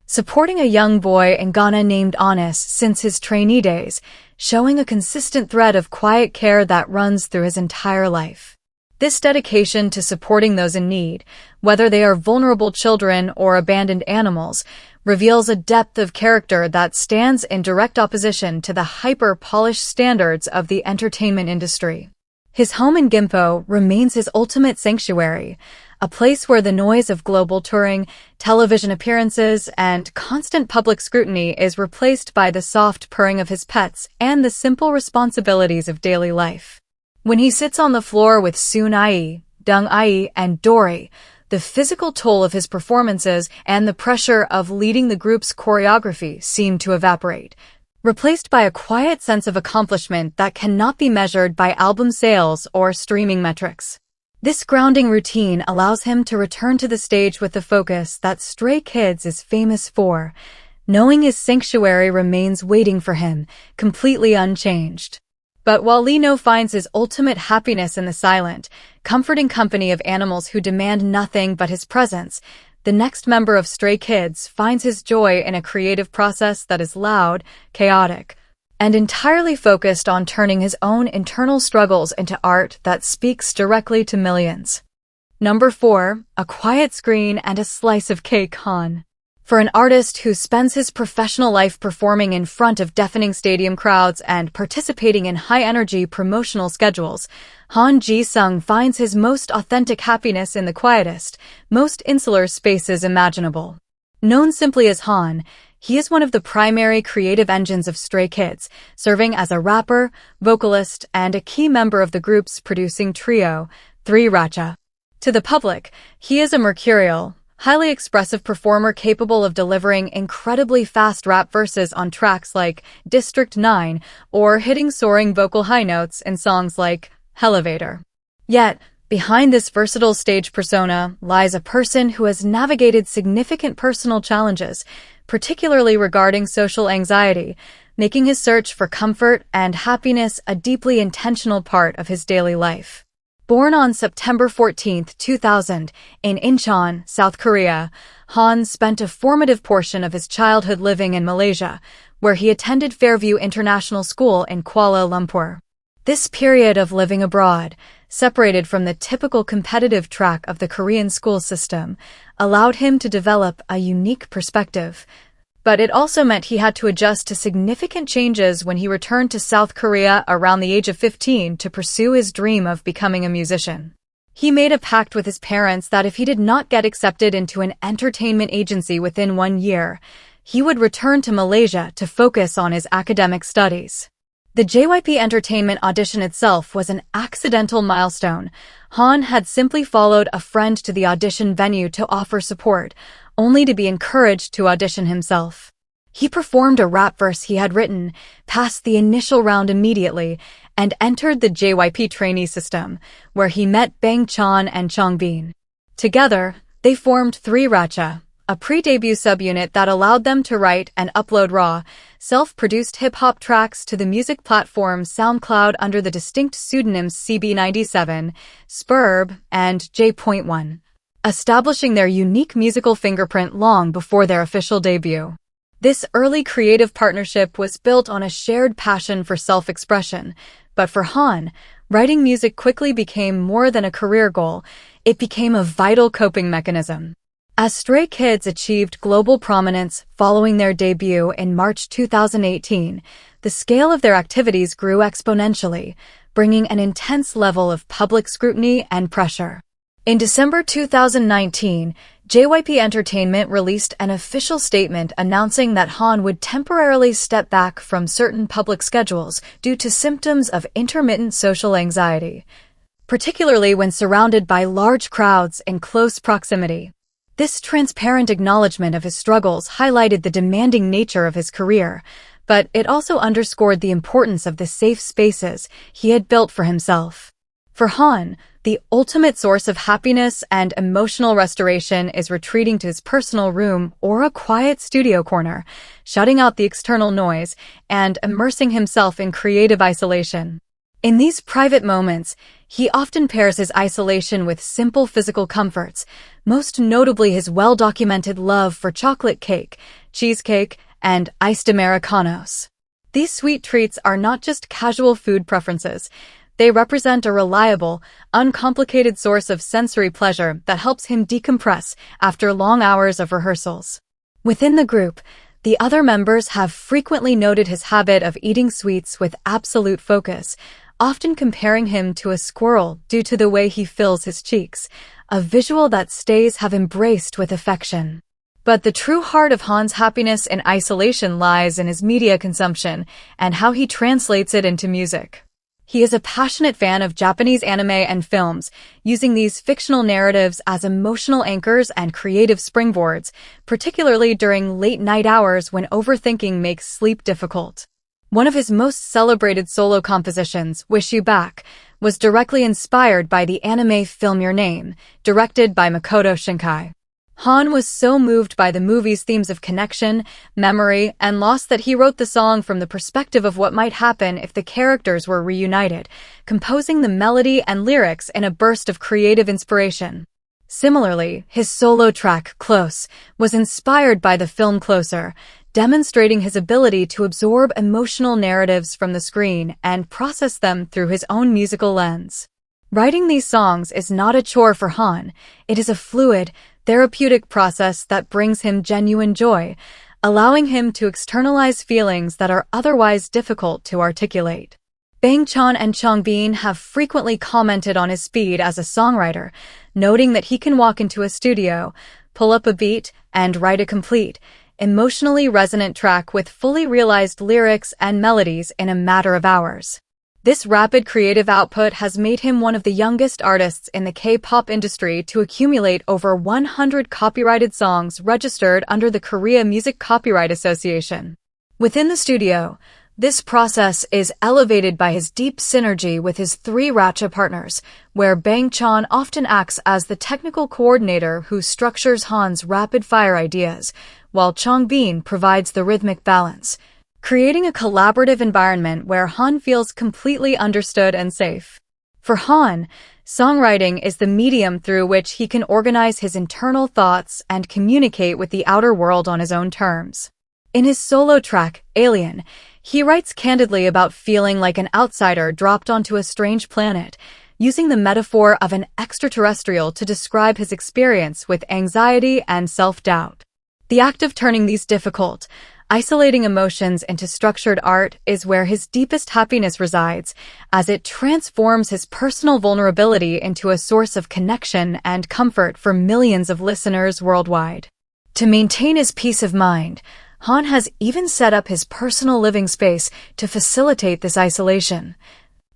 supporting a young boy in Ghana named Honest since his trainee days, showing a consistent thread of quiet care that runs through his entire life. This dedication to supporting those in need, whether they are vulnerable children or abandoned animals, reveals a depth of character that stands in direct opposition to the hyper-polished standards of the entertainment industry. His home in Gimpo remains his ultimate sanctuary, a place where the noise of global touring, television appearances, and constant public scrutiny is replaced by the soft purring of his pets and the simple responsibilities of daily life. When he sits on the floor with Soon-ai, Dong-ai, and Dory, the physical toll of his performances and the pressure of leading the group's choreography seem to evaporate, replaced by a quiet sense of accomplishment that cannot be measured by album sales or streaming metrics. This grounding routine allows him to return to the stage with the focus that Stray Kids is famous for, knowing his sanctuary remains waiting for him, completely unchanged. But while Lee Know finds his ultimate happiness in the silent, comforting company of animals who demand nothing but his presence, the next member of Stray Kids finds his joy in a creative process that is loud, chaotic, and entirely focused on turning his own internal struggles into art that speaks directly to millions. Number 4, a quiet screen and a slice of cake. Han. For an artist who spends his professional life performing in front of deafening stadium crowds and participating in high-energy promotional schedules, Han Ji-sung finds his most authentic happiness in the quietest, most insular spaces imaginable. Known simply as Han, he is one of the primary creative engines of Stray Kids, serving as a rapper, vocalist, and a key member of the group's producing trio, 3RACHA. To the public, he is a mercurial, highly expressive performer capable of delivering incredibly fast rap verses on tracks like District 9 or hitting soaring vocal high notes in songs like Elevator. Yet, behind this versatile stage persona lies a person who has navigated significant personal challenges, particularly regarding social anxiety, making his search for comfort and happiness a deeply intentional part of his daily life. Born on September 14, 2000, in Incheon, South Korea, Han spent a formative portion of his childhood living in Malaysia, where he attended Fairview International School in Kuala Lumpur. This period of living abroad, separated from the typical competitive track of the Korean school system, allowed him to develop a unique perspective. But it also meant he had to adjust to significant changes when he returned to South Korea around the age of 15 to pursue his dream of becoming a musician. He made a pact with his parents that if he did not get accepted into an entertainment agency within 1 year, he would return to Malaysia to focus on his academic studies. The JYP Entertainment audition itself was an accidental milestone. Han had simply followed a friend to the audition venue to offer support, only to be encouraged to audition himself. He performed a rap verse he had written, passed the initial round immediately, and entered the JYP trainee system, where he met Bang Chan and Changbin. Together, they formed 3RACHA, a pre-debut subunit that allowed them to write and upload raw, self-produced hip-hop tracks to the music platform SoundCloud under the distinct pseudonyms CB97, Spurb, and J.1, establishing their unique musical fingerprint long before their official debut. This early creative partnership was built on a shared passion for self-expression, but for Han, writing music quickly became more than a career goal. It became a vital coping mechanism. As Stray Kids achieved global prominence following their debut in March 2018, the scale of their activities grew exponentially, bringing an intense level of public scrutiny and pressure. In December 2019, JYP Entertainment released an official statement announcing that Han would temporarily step back from certain public schedules due to symptoms of intermittent social anxiety, particularly when surrounded by large crowds in close proximity. This transparent acknowledgement of his struggles highlighted the demanding nature of his career, but it also underscored the importance of the safe spaces he had built for himself. For Han, the ultimate source of happiness and emotional restoration is retreating to his personal room or a quiet studio corner, shutting out the external noise, and immersing himself in creative isolation. In these private moments, he often pairs his isolation with simple physical comforts, most notably his well-documented love for chocolate cake, cheesecake, and iced Americanos. These sweet treats are not just casual food preferences. They represent a reliable, uncomplicated source of sensory pleasure that helps him decompress after long hours of rehearsals. Within the group, the other members have frequently noted his habit of eating sweets with absolute focus, often comparing him to a squirrel due to the way he fills his cheeks, a visual that stays have embraced with affection. But the true heart of Han's happiness in isolation lies in his media consumption and how he translates it into music. He is a passionate fan of Japanese anime and films, using these fictional narratives as emotional anchors and creative springboards, particularly during late-night hours when overthinking makes sleep difficult. One of his most celebrated solo compositions, Wish You Back, was directly inspired by the anime Film Your Name, directed by Makoto Shinkai. Han was so moved by the movie's themes of connection, memory, and loss that he wrote the song from the perspective of what might happen if the characters were reunited, composing the melody and lyrics in a burst of creative inspiration. Similarly, his solo track, Close, was inspired by the film Closer, demonstrating his ability to absorb emotional narratives from the screen and process them through his own musical lens. Writing these songs is not a chore for Han. It is a fluid, therapeutic process that brings him genuine joy, allowing him to externalize feelings that are otherwise difficult to articulate. Bang Chan and Changbin have frequently commented on his speed as a songwriter, noting that he can walk into a studio, pull up a beat, and write a complete, emotionally resonant track with fully realized lyrics and melodies in a matter of hours. This rapid creative output has made him one of the youngest artists in the K-pop industry to accumulate over 100 copyrighted songs registered under the Korea Music Copyright Association. Within the studio, this process is elevated by his deep synergy with his 3RACHA partners, where Bang Chan often acts as the technical coordinator who structures Han's rapid-fire ideas, while Changbin provides the rhythmic balance. creating a collaborative environment where Han feels completely understood and safe. For Han, songwriting is the medium through which he can organize his internal thoughts and communicate with the outer world on his own terms. In his solo track, Alien, he writes candidly about feeling like an outsider dropped onto a strange planet, using the metaphor of an extraterrestrial to describe his experience with anxiety and self-doubt. The act of turning these difficult, isolating emotions into structured art is where his deepest happiness resides, as it transforms his personal vulnerability into a source of connection and comfort for millions of listeners worldwide. To maintain his peace of mind, Han has even set up his personal living space to facilitate this isolation,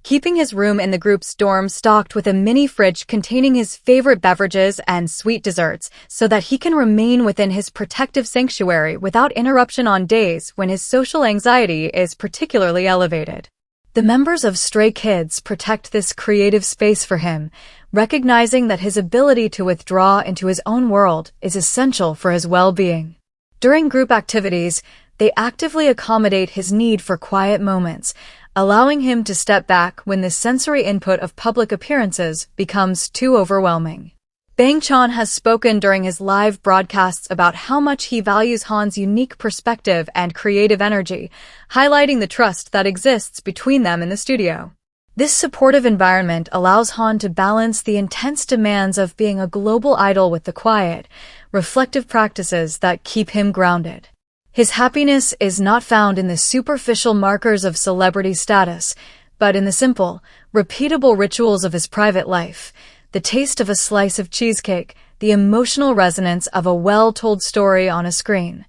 keeping his room in the group's dorm stocked with a mini fridge containing his favorite beverages and sweet desserts so that he can remain within his protective sanctuary without interruption on days when his social anxiety is particularly elevated. The members of Stray Kids protect this creative space for him, recognizing that his ability to withdraw into his own world is essential for his well-being. During group activities, they actively accommodate his need for quiet moments, allowing him to step back when the sensory input of public appearances becomes too overwhelming. Bang Chan has spoken during his live broadcasts about how much he values Han's unique perspective and creative energy, highlighting the trust that exists between them in the studio. This supportive environment allows Han to balance the intense demands of being a global idol with the quiet, reflective practices that keep him grounded. His happiness is not found in the superficial markers of celebrity status, but in the simple, repeatable rituals of his private life, the taste of a slice of cheesecake, the emotional resonance of a well-told story on a screen,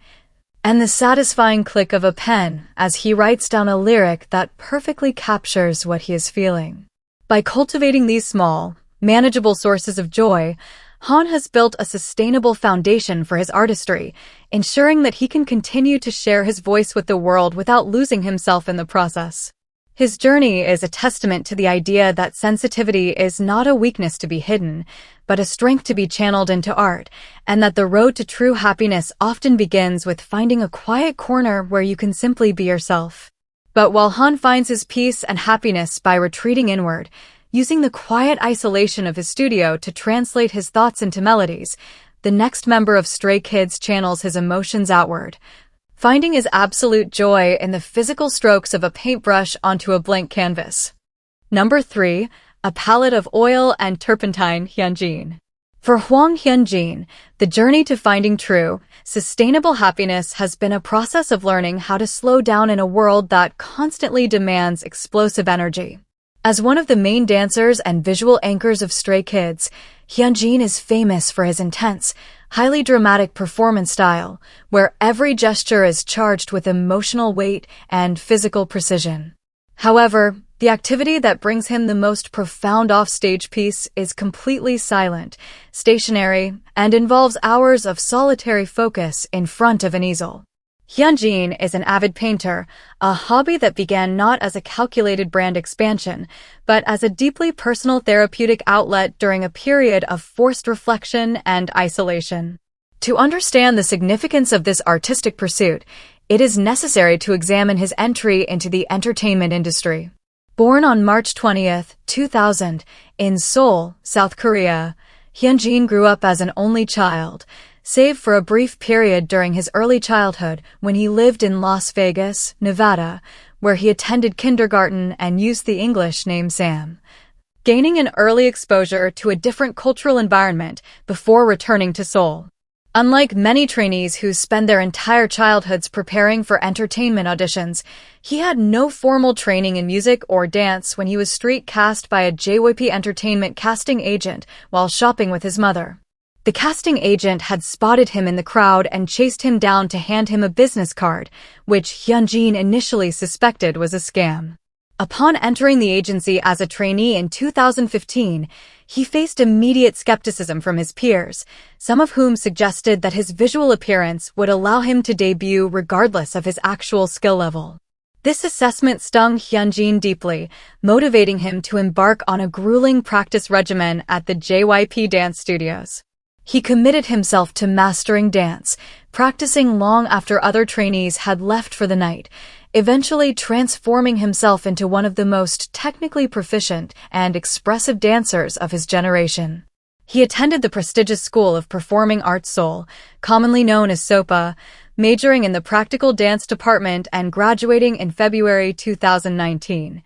and the satisfying click of a pen as he writes down a lyric that perfectly captures what he is feeling. By cultivating these small, manageable sources of joy, Han has built a sustainable foundation for his artistry, ensuring that he can continue to share his voice with the world without losing himself in the process. His journey is a testament to the idea that sensitivity is not a weakness to be hidden, but a strength to be channeled into art, and that the road to true happiness often begins with finding a quiet corner where you can simply be yourself. But while Han finds his peace and happiness by retreating inward, using the quiet isolation of his studio to translate his thoughts into melodies, the next member of Stray Kids channels his emotions outward, finding his absolute joy in the physical strokes of a paintbrush onto a blank canvas. Number 3. A palette of oil and turpentine, Hyunjin. For Hwang Hyunjin, the journey to finding true, sustainable happiness has been a process of learning how to slow down in a world that constantly demands explosive energy. As one of the main dancers and visual anchors of Stray Kids, Hyunjin is famous for his intense, highly dramatic performance style, where every gesture is charged with emotional weight and physical precision. However, the activity that brings him the most profound offstage peace is completely silent, stationary, and involves hours of solitary focus in front of an easel. Hyunjin is an avid painter, a hobby that began not as a calculated brand expansion, but as a deeply personal therapeutic outlet during a period of forced reflection and isolation. To understand the significance of this artistic pursuit, it is necessary to examine his entry into the entertainment industry. Born on March 20, 2000, in Seoul, South Korea, Hyunjin grew up as an only child, save for a brief period during his early childhood when he lived in Las Vegas, Nevada, where he attended kindergarten and used the English name Sam, gaining an early exposure to a different cultural environment before returning to Seoul. Unlike many trainees who spend their entire childhoods preparing for entertainment auditions, he had no formal training in music or dance when he was street cast by a JYP Entertainment casting agent while shopping with his mother. The casting agent had spotted him in the crowd and chased him down to hand him a business card, which Hyunjin initially suspected was a scam. Upon entering the agency as a trainee in 2015, he faced immediate skepticism from his peers, some of whom suggested that his visual appearance would allow him to debut regardless of his actual skill level. This assessment stung Hyunjin deeply, motivating him to embark on a grueling practice regimen at the JYP dance studios. He committed himself to mastering dance, practicing long after other trainees had left for the night, eventually transforming himself into one of the most technically proficient and expressive dancers of his generation. He attended the prestigious School of Performing Arts Seoul, commonly known as SOPA, majoring in the Practical Dance Department and graduating in February 2019,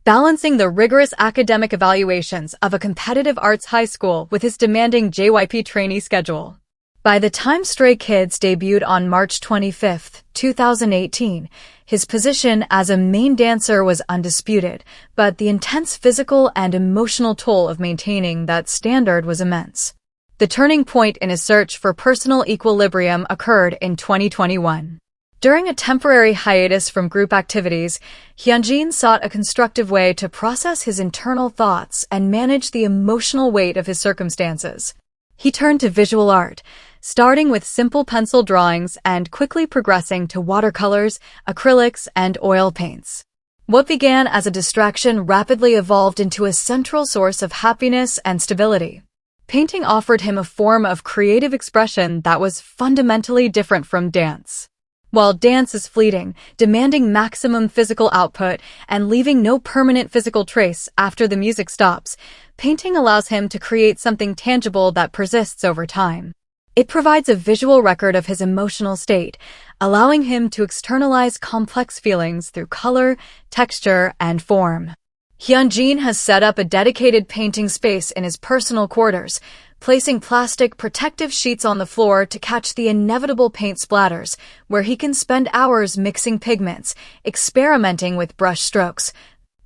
balancing the rigorous academic evaluations of a competitive arts high school with his demanding JYP trainee schedule. By the time Stray Kids debuted on March 25, 2018, his position as a main dancer was undisputed, but the intense physical and emotional toll of maintaining that standard was immense. The turning point in his search for personal equilibrium occurred in 2021. During a temporary hiatus from group activities, Hyunjin sought a constructive way to process his internal thoughts and manage the emotional weight of his circumstances. He turned to visual art, starting with simple pencil drawings and quickly progressing to watercolors, acrylics, and oil paints. What began as a distraction rapidly evolved into a central source of happiness and stability. Painting offered him a form of creative expression that was fundamentally different from dance. While dance is fleeting, demanding maximum physical output and leaving no permanent physical trace after the music stops, painting allows him to create something tangible that persists over time. It provides a visual record of his emotional state, allowing him to externalize complex feelings through color, texture, and form. Hyunjin has set up a dedicated painting space in his personal quarters, placing plastic protective sheets on the floor to catch the inevitable paint splatters, where he can spend hours mixing pigments, experimenting with brush strokes,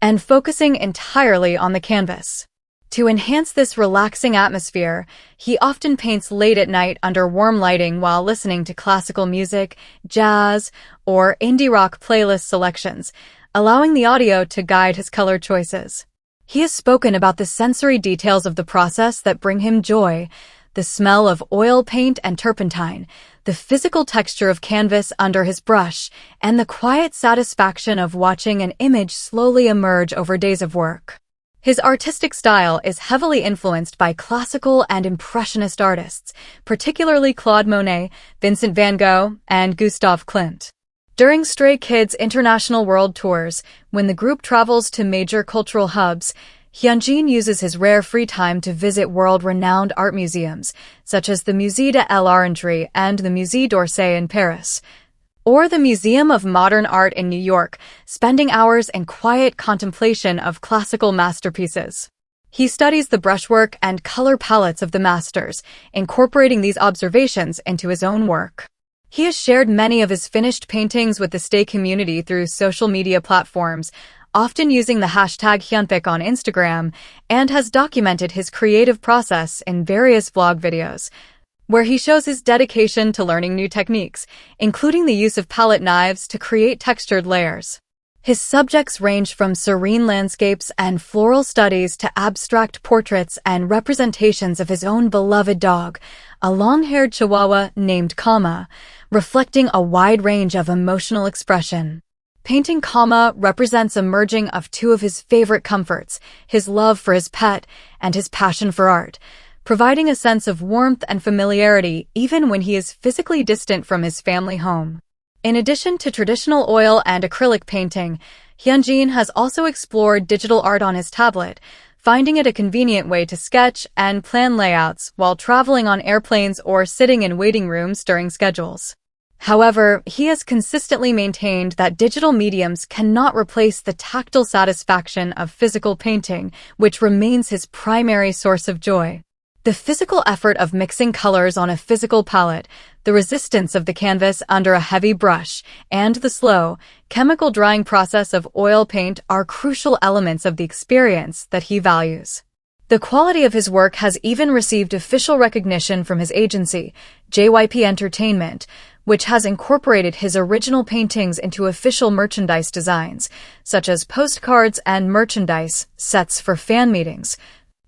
and focusing entirely on the canvas. To enhance this relaxing atmosphere, he often paints late at night under warm lighting while listening to classical music, jazz, or indie rock playlist selections, allowing the audio to guide his color choices. He has spoken about the sensory details of the process that bring him joy: the smell of oil paint and turpentine, the physical texture of canvas under his brush, and the quiet satisfaction of watching an image slowly emerge over days of work. His artistic style is heavily influenced by classical and impressionist artists, particularly Claude Monet, Vincent van Gogh, and Gustav Klimt. During Stray Kids' international world tours, when the group travels to major cultural hubs, Hyunjin uses his rare free time to visit world-renowned art museums, such as the Musée de l'Orangerie and the Musée d'Orsay in Paris, or the Museum of Modern Art in New York, spending hours in quiet contemplation of classical masterpieces. He studies the brushwork and color palettes of the masters, incorporating these observations into his own work. He has shared many of his finished paintings with the Stay community through social media platforms, often using the hashtag Hyunpic on Instagram, and has documented his creative process in various vlog videos, where he shows his dedication to learning new techniques, including the use of palette knives to create textured layers. His subjects range from serene landscapes and floral studies to abstract portraits and representations of his own beloved dog, a long-haired chihuahua named Kama, reflecting a wide range of emotional expression. Painting Kama represents a merging of two of his favorite comforts: his love for his pet and his passion for art, providing a sense of warmth and familiarity even when he is physically distant from his family home. In addition to traditional oil and acrylic painting, Hyunjin has also explored digital art on his tablet, finding it a convenient way to sketch and plan layouts while traveling on airplanes or sitting in waiting rooms during schedules. However, he has consistently maintained that digital mediums cannot replace the tactile satisfaction of physical painting, which remains his primary source of joy. The physical effort of mixing colors on a physical palette, the resistance of the canvas under a heavy brush, and the slow, chemical drying process of oil paint are crucial elements of the experience that he values. The quality of his work has even received official recognition from his agency, JYP Entertainment, which has incorporated his original paintings into official merchandise designs, such as postcards and merchandise sets for fan meetings,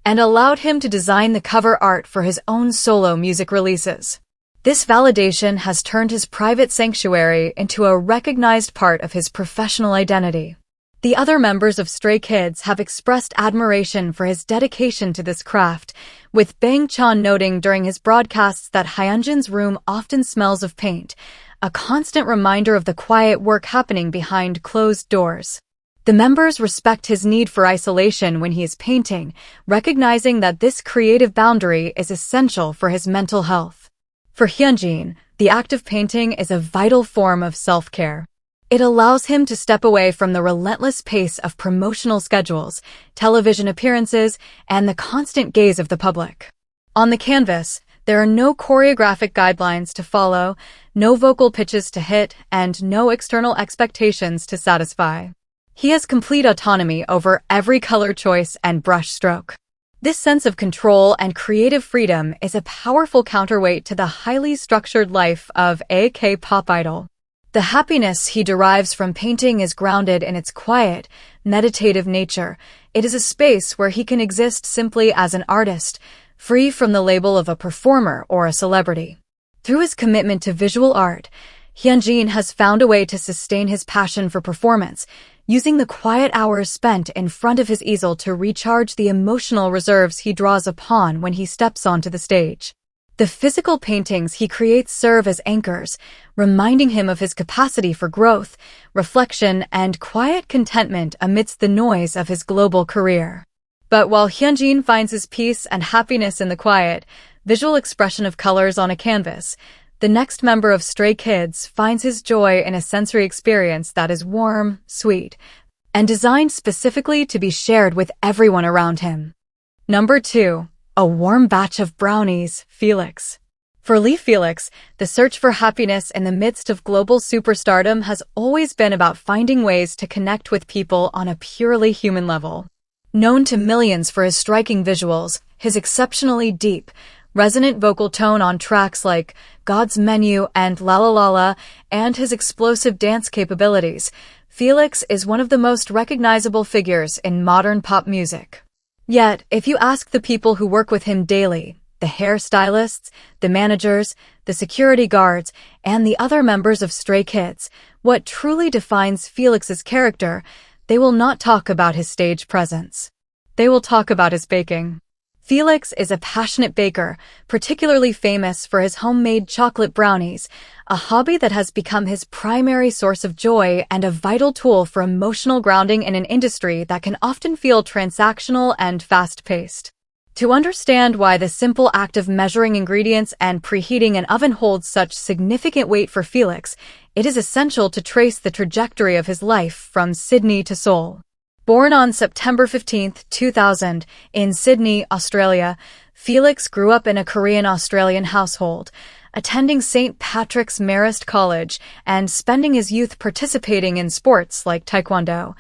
and allowed him to design the cover art for his own solo music releases. This validation has turned his private sanctuary into a recognized part of his professional identity. The other members of Stray Kids have expressed admiration for his dedication to this craft, with Bang Chan noting during his broadcasts that Hyunjin's room often smells of paint, a constant reminder of the quiet work happening behind closed doors. The members respect his need for isolation when he is painting, recognizing that this creative boundary is essential for his mental health. For Hyunjin, the act of painting is a vital form of self-care. It allows him to step away from the relentless pace of promotional schedules, television appearances, and the constant gaze of the public. On the canvas, there are no choreographic guidelines to follow, no vocal pitches to hit, and no external expectations to satisfy. He has complete autonomy over every color choice and brush stroke. This sense of control and creative freedom is a powerful counterweight to the highly structured life of a K-pop idol. The happiness he derives from painting is grounded in its quiet, meditative nature. It is a space where he can exist simply as an artist, free from the label of a performer or a celebrity. Through his commitment to visual art, Hyunjin has found a way to sustain his passion for performance, using the quiet hours spent in front of his easel to recharge the emotional reserves he draws upon when he steps onto the stage. The physical paintings he creates serve as anchors, reminding him of his capacity for growth, reflection, and quiet contentment amidst the noise of his global career. But while Hyunjin finds his peace and happiness in the quiet, visual expression of colors on a canvas, the next member of Stray Kids finds his joy in a sensory experience that is warm, sweet, and designed specifically to be shared with everyone around him. Number 2. A warm batch of brownies, Felix. For Felix, the search for happiness in the midst of global superstardom has always been about finding ways to connect with people on a purely human level. Known to millions for his striking visuals, his exceptionally deep, resonant vocal tone on tracks like God's Menu and La La La La, and his explosive dance capabilities, Felix is one of the most recognizable figures in modern pop music. Yet, if you ask the people who work with him daily, the hairstylists, the managers, the security guards, and the other members of Stray Kids, what truly defines Felix's character, they will not talk about his stage presence. They will talk about his baking. Felix is a passionate baker, particularly famous for his homemade chocolate brownies, a hobby that has become his primary source of joy and a vital tool for emotional grounding in an industry that can often feel transactional and fast-paced. To understand why the simple act of measuring ingredients and preheating an oven holds such significant weight for Felix, it is essential to trace the trajectory of his life from Sydney to Seoul. Born on September 15, 2000, in Sydney, Australia, Felix grew up in a Korean-Australian household, attending St. Patrick's Marist College and spending his youth participating in sports like Taekwondo,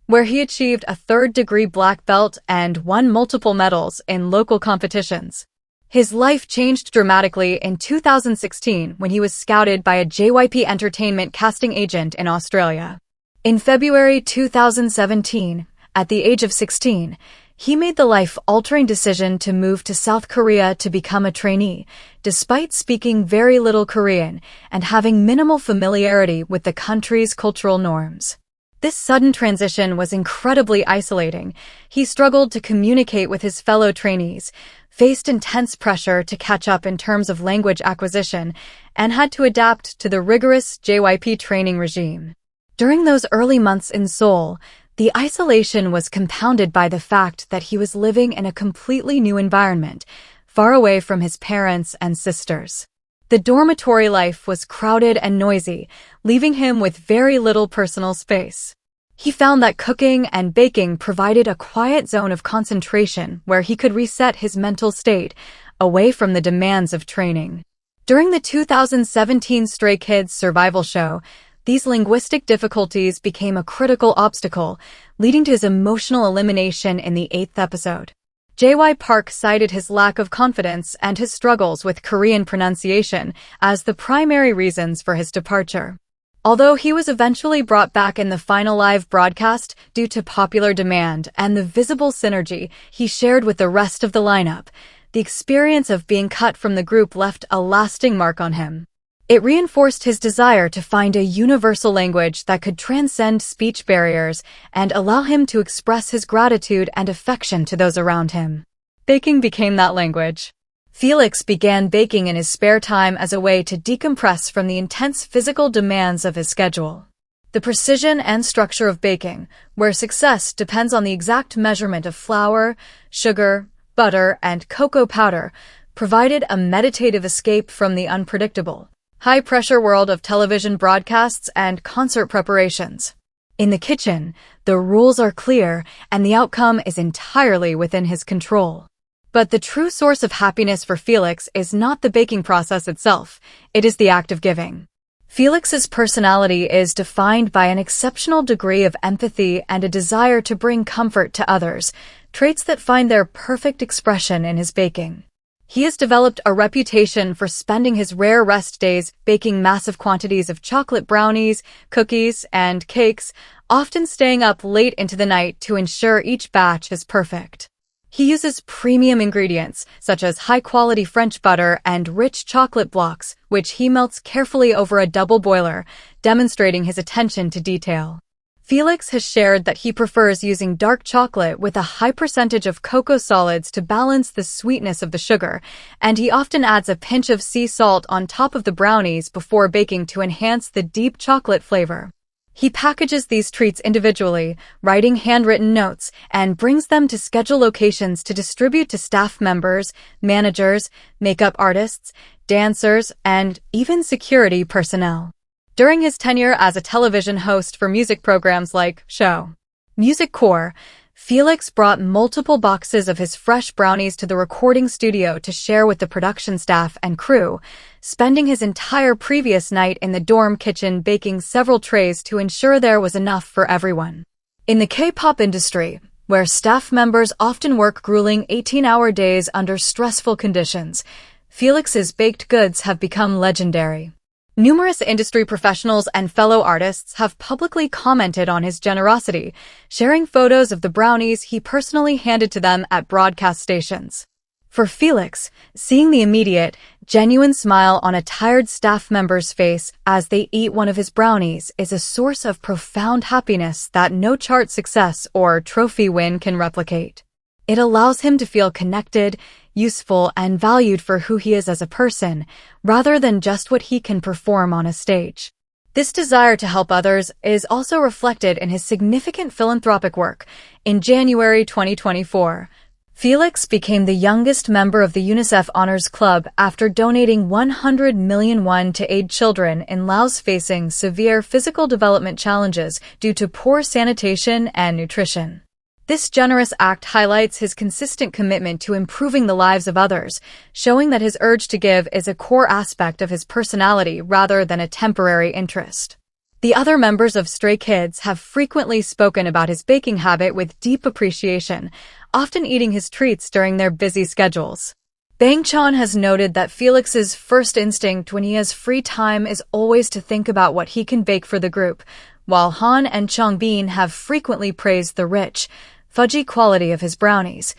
where he achieved a third-degree black belt and won multiple medals in local competitions. His life changed dramatically in 2016 when he was scouted by a JYP Entertainment casting agent in Australia. In February 2017, at the age of 16, he made the life-altering decision to move to South Korea to become a trainee, despite speaking very little Korean and having minimal familiarity with the country's cultural norms. This sudden transition was incredibly isolating. He struggled to communicate with his fellow trainees, faced intense pressure to catch up in terms of language acquisition, and had to adapt to the rigorous JYP training regime. During those early months in Seoul, the isolation was compounded by the fact that he was living in a completely new environment, far away from his parents and sisters. The dormitory life was crowded and noisy, leaving him with very little personal space. He found that cooking and baking provided a quiet zone of concentration where he could reset his mental state, away from the demands of training. During the 2017 Stray Kids survival show, these linguistic difficulties became a critical obstacle, leading to his emotional elimination in the 8th episode. J.Y. Park cited his lack of confidence and his struggles with Korean pronunciation as the primary reasons for his departure. Although he was eventually brought back in the final live broadcast due to popular demand and the visible synergy he shared with the rest of the lineup, the experience of being cut from the group left a lasting mark on him. It reinforced his desire to find a universal language that could transcend speech barriers and allow him to express his gratitude and affection to those around him. Baking became that language. Felix began baking in his spare time as a way to decompress from the intense physical demands of his schedule. The precision and structure of baking, where success depends on the exact measurement of flour, sugar, butter, and cocoa powder, provided a meditative escape from the unpredictable, high-pressure world of television broadcasts and concert preparations. In the kitchen, the rules are clear and the outcome is entirely within his control. But the true source of happiness for Felix is not the baking process itself, it is the act of giving. Felix's personality is defined by an exceptional degree of empathy and a desire to bring comfort to others, traits that find their perfect expression in his baking. He has developed a reputation for spending his rare rest days baking massive quantities of chocolate brownies, cookies, and cakes, often staying up late into the night to ensure each batch is perfect. He uses premium ingredients, such as high-quality French butter and rich chocolate blocks, which he melts carefully over a double boiler, demonstrating his attention to detail. Felix has shared that he prefers using dark chocolate with a high percentage of cocoa solids to balance the sweetness of the sugar, and he often adds a pinch of sea salt on top of the brownies before baking to enhance the deep chocolate flavor. He packages these treats individually, writing handwritten notes, and brings them to scheduled locations to distribute to staff members, managers, makeup artists, dancers, and even security personnel. During his tenure as a television host for music programs like Show Music Core, Felix brought multiple boxes of his fresh brownies to the recording studio to share with the production staff and crew, spending his entire previous night in the dorm kitchen baking several trays to ensure there was enough for everyone. In the K-pop industry, where staff members often work grueling 18-hour days under stressful conditions, Felix's baked goods have become legendary. Numerous industry professionals and fellow artists have publicly commented on his generosity, sharing photos of the brownies he personally handed to them at broadcast stations. For Felix, seeing the immediate, genuine smile on a tired staff member's face as they eat one of his brownies is a source of profound happiness that no chart success or trophy win can replicate. It allows him to feel connected, useful, and valued for who he is as a person, rather than just what he can perform on a stage. This desire to help others is also reflected in his significant philanthropic work. In January 2024, Felix became the youngest member of the UNICEF Honors Club after donating 100 million won to aid children in Laos facing severe physical development challenges due to poor sanitation and nutrition. This generous act highlights his consistent commitment to improving the lives of others, showing that his urge to give is a core aspect of his personality rather than a temporary interest. The other members of Stray Kids have frequently spoken about his baking habit with deep appreciation, often eating his treats during their busy schedules. Bang Chan has noted that Felix's first instinct when he has free time is always to think about what he can bake for the group, while Han and Changbin have frequently praised the rich, fudgy quality of his brownies,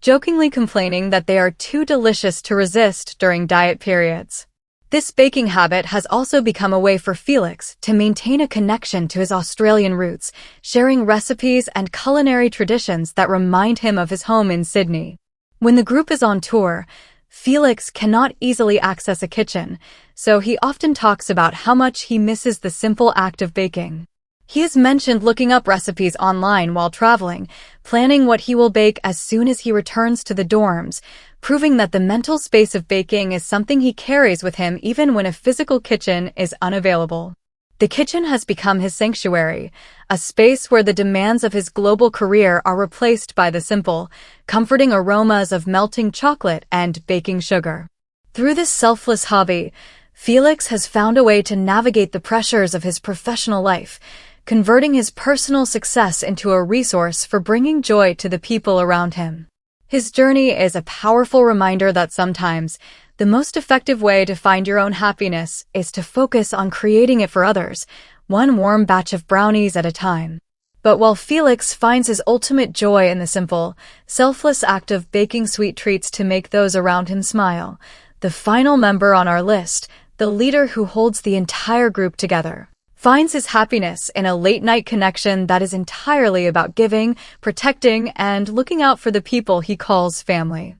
jokingly complaining that they are too delicious to resist during diet periods. This baking habit has also become a way for Felix to maintain a connection to his Australian roots, sharing recipes and culinary traditions that remind him of his home in Sydney. When the group is on tour, Felix cannot easily access a kitchen, so he often talks about how much he misses the simple act of baking. He has mentioned looking up recipes online while traveling, planning what he will bake as soon as he returns to the dorms, proving that the mental space of baking is something he carries with him even when a physical kitchen is unavailable. The kitchen has become his sanctuary, a space where the demands of his global career are replaced by the simple, comforting aromas of melting chocolate and baking sugar. Through this selfless hobby, Felix has found a way to navigate the pressures of his professional life, converting his personal success into a resource for bringing joy to the people around him. His journey is a powerful reminder that sometimes the most effective way to find your own happiness is to focus on creating it for others, one warm batch of brownies at a time. But while Felix finds his ultimate joy in the simple, selfless act of baking sweet treats to make those around him smile, the final member on our list, the leader who holds the entire group together, finds his happiness in a late-night connection that is entirely about giving, protecting, and looking out for the people he calls family.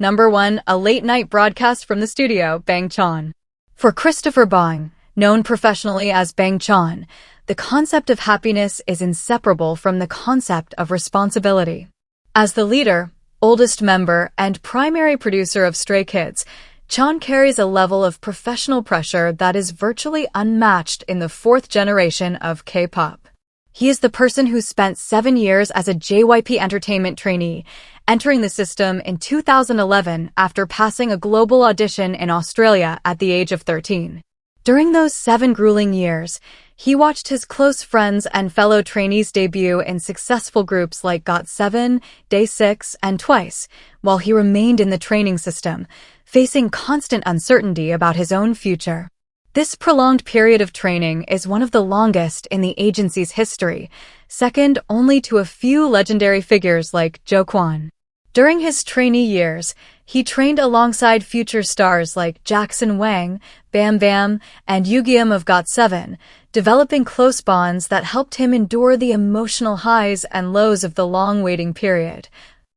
Number 1. A late-night broadcast from the studio, Bang Chan. For Christopher Bang, known professionally as Bang Chan, the concept of happiness is inseparable from the concept of responsibility. As the leader, oldest member, and primary producer of Stray Kids, Chan carries a level of professional pressure that is virtually unmatched in the fourth generation of K-pop. He is the person who spent 7 years as a JYP Entertainment trainee, entering the system in 2011 after passing a global audition in Australia at the age of 13. During those 7 grueling years, he watched his close friends and fellow trainees debut in successful groups like GOT7, Day6, and Twice, while he remained in the training system, facing constant uncertainty about his own future. This prolonged period of training is one of the longest in the agency's history, second only to a few legendary figures like Jo Kwon. During his trainee years, he trained alongside future stars like Jackson Wang, Bam Bam, and Yugyeom of GOT7, developing close bonds that helped him endure the emotional highs and lows of the long waiting period,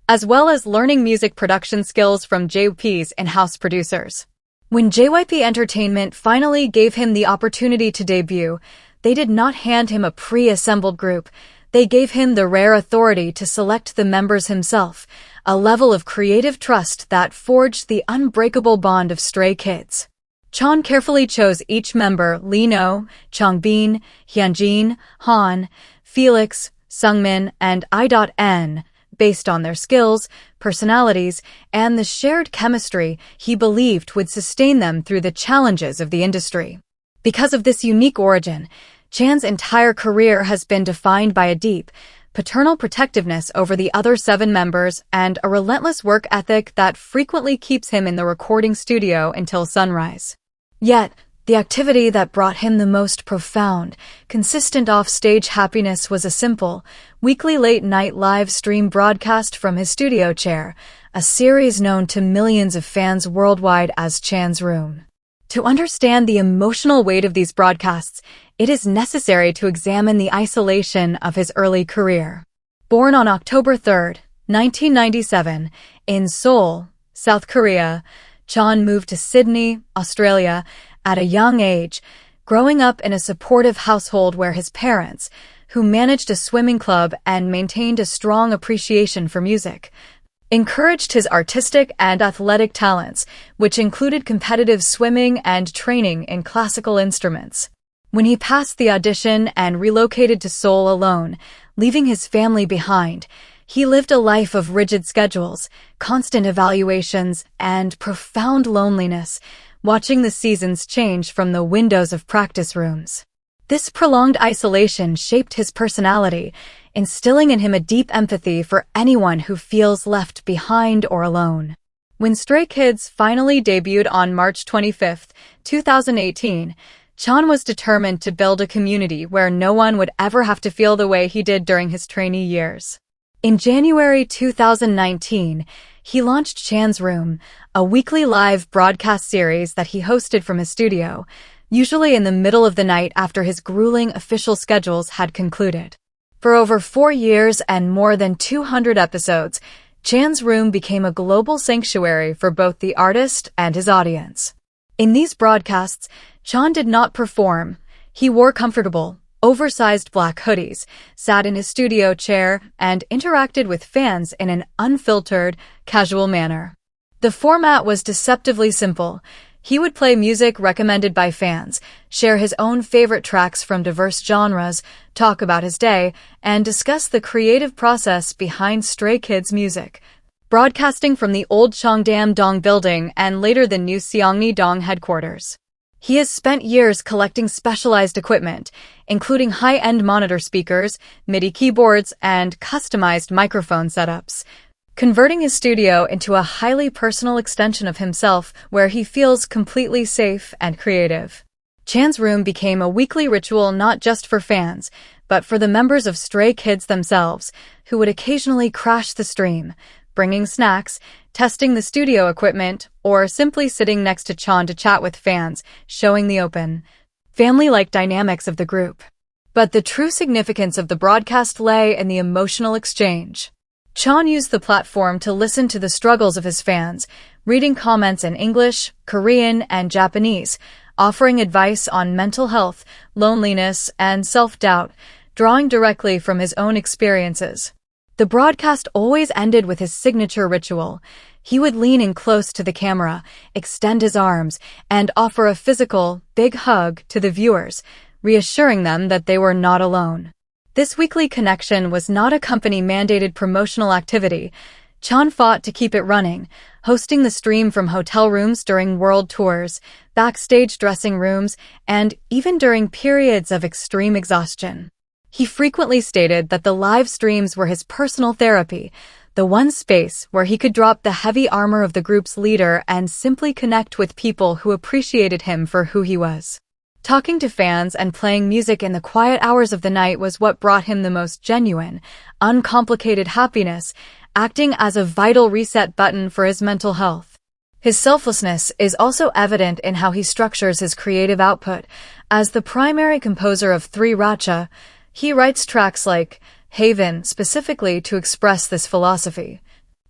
as well as learning music production skills from JYP's in-house producers. When JYP Entertainment finally gave him the opportunity to debut, they did not hand him a pre-assembled group. They gave him the rare authority to select the members himself, a level of creative trust that forged the unbreakable bond of Stray Kids. Chan carefully chose each member: Lino, Changbin, Hyunjin, Han, Felix, Seungmin, and I.N, based on their skills, personalities, and the shared chemistry he believed would sustain them through the challenges of the industry. Because of this unique origin, Chan's entire career has been defined by a deep, paternal protectiveness over the other 7 members and a relentless work ethic that frequently keeps him in the recording studio until sunrise. Yet, the activity that brought him the most profound, consistent off-stage happiness was a simple, weekly late-night live stream broadcast from his studio chair, a series known to millions of fans worldwide as Chan's Room. To understand the emotional weight of these broadcasts, it is necessary to examine the isolation of his early career. Born on October 3, 1997, in Seoul, South Korea, Chan moved to Sydney, Australia, at a young age, growing up in a supportive household where his parents, who managed a swimming club and maintained a strong appreciation for music, encouraged his artistic and athletic talents, which included competitive swimming and training in classical instruments. When he passed the audition and relocated to Seoul alone, leaving his family behind, he lived a life of rigid schedules, constant evaluations, and profound loneliness, watching the seasons change from the windows of practice rooms. This prolonged isolation shaped his personality, instilling in him a deep empathy for anyone who feels left behind or alone. When Stray Kids finally debuted on March 25, 2018, Chan was determined to build a community where no one would ever have to feel the way he did during his trainee years. In January 2019, he launched Chan's Room, a weekly live broadcast series that he hosted from his studio, usually in the middle of the night after his grueling official schedules had concluded. For over 4 years and more than 200 episodes, Chan's Room became a global sanctuary for both the artist and his audience. In these broadcasts, Chan did not perform. He wore comfortable, oversized black hoodies, sat in his studio chair, and interacted with fans in an unfiltered, casual manner. The format was deceptively simple. He would play music recommended by fans, share his own favorite tracks from diverse genres, talk about his day, and discuss the creative process behind Stray Kids music. Broadcasting from the old Cheongdam-dong building and later the new Seongni-dong headquarters. He has spent years collecting specialized equipment, including high-end monitor speakers, MIDI keyboards, and customized microphone setups, converting his studio into a highly personal extension of himself where he feels completely safe and creative. Chan's Room became a weekly ritual not just for fans, but for the members of Stray Kids themselves, who would occasionally crash the stream, bringing snacks, testing the studio equipment, or simply sitting next to Chan to chat with fans, showing the open, family-like dynamics of the group. But the true significance of the broadcast lay in the emotional exchange. Chan used the platform to listen to the struggles of his fans, reading comments in English, Korean, and Japanese, offering advice on mental health, loneliness, and self-doubt, drawing directly from his own experiences. The broadcast always ended with his signature ritual. He would lean in close to the camera, extend his arms, and offer a physical, big hug to the viewers, reassuring them that they were not alone. This weekly connection was not a company-mandated promotional activity. Chan fought to keep it running, hosting the stream from hotel rooms during world tours, backstage dressing rooms, and even during periods of extreme exhaustion. He frequently stated that the live streams were his personal therapy, the one space where he could drop the heavy armor of the group's leader and simply connect with people who appreciated him for who he was. Talking to fans and playing music in the quiet hours of the night was what brought him the most genuine, uncomplicated happiness, acting as a vital reset button for his mental health. His selflessness is also evident in how he structures his creative output. As the primary composer of Three Racha, he writes tracks like Haven specifically to express this philosophy,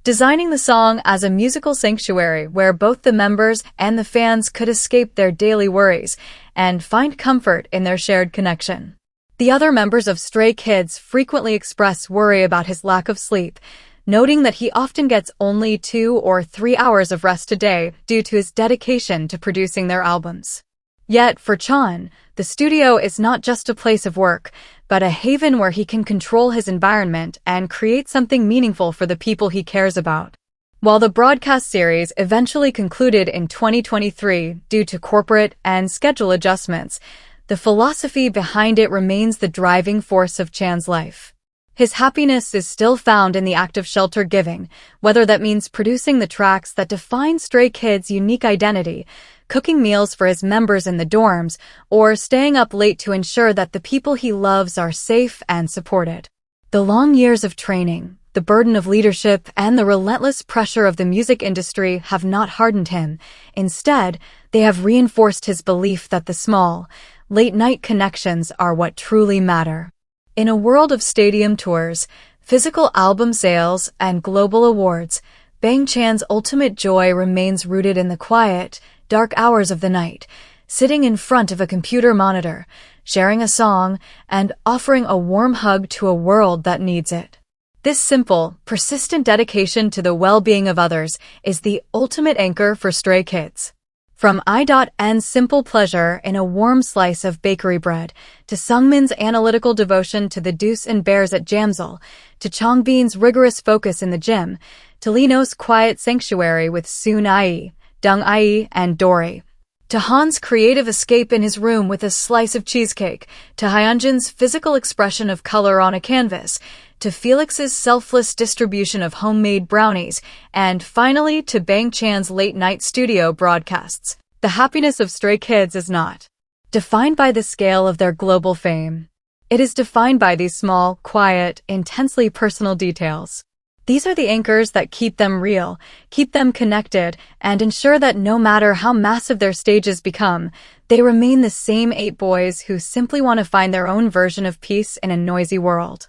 designing the song as a musical sanctuary where both the members and the fans could escape their daily worries and find comfort in their shared connection. The other members of Stray Kids frequently express worry about his lack of sleep, noting that he often gets only 2 or 3 hours of rest a day due to his dedication to producing their albums. Yet, for Chan, the studio is not just a place of work, but a haven where he can control his environment and create something meaningful for the people he cares about. While the broadcast series eventually concluded in 2023 due to corporate and schedule adjustments, the philosophy behind it remains the driving force of Chan's life. His happiness is still found in the act of shelter giving, whether that means producing the tracks that define Stray Kids' unique identity, cooking meals for his members in the dorms, or staying up late to ensure that the people he loves are safe and supported. The long years of training, the burden of leadership, and the relentless pressure of the music industry have not hardened him. Instead, they have reinforced his belief that the small, late-night connections are what truly matter. In a world of stadium tours, physical album sales, and global awards, Bang Chan's ultimate joy remains rooted in the quiet, dark hours of the night, sitting in front of a computer monitor, sharing a song, and offering a warm hug to a world that needs it. This simple, persistent dedication to the well-being of others is the ultimate anchor for Stray Kids. From I.N's simple pleasure in a warm slice of bakery bread, to Seungmin's analytical devotion to the Deuce and Bears at Jamsil, to Changbin's rigorous focus in the gym, to Lino's quiet sanctuary with Soon Ai, Dung Ai, and Dory, to Han's creative escape in his room with a slice of cheesecake, to Hyunjin's physical expression of color on a canvas, to Felix's selfless distribution of homemade brownies, and finally to Bang Chan's late-night studio broadcasts. The happiness of Stray Kids is not defined by the scale of their global fame. It is defined by these small, quiet, intensely personal details. These are the anchors that keep them real, keep them connected, and ensure that no matter how massive their stages become, they remain the same 8 boys who simply want to find their own version of peace in a noisy world.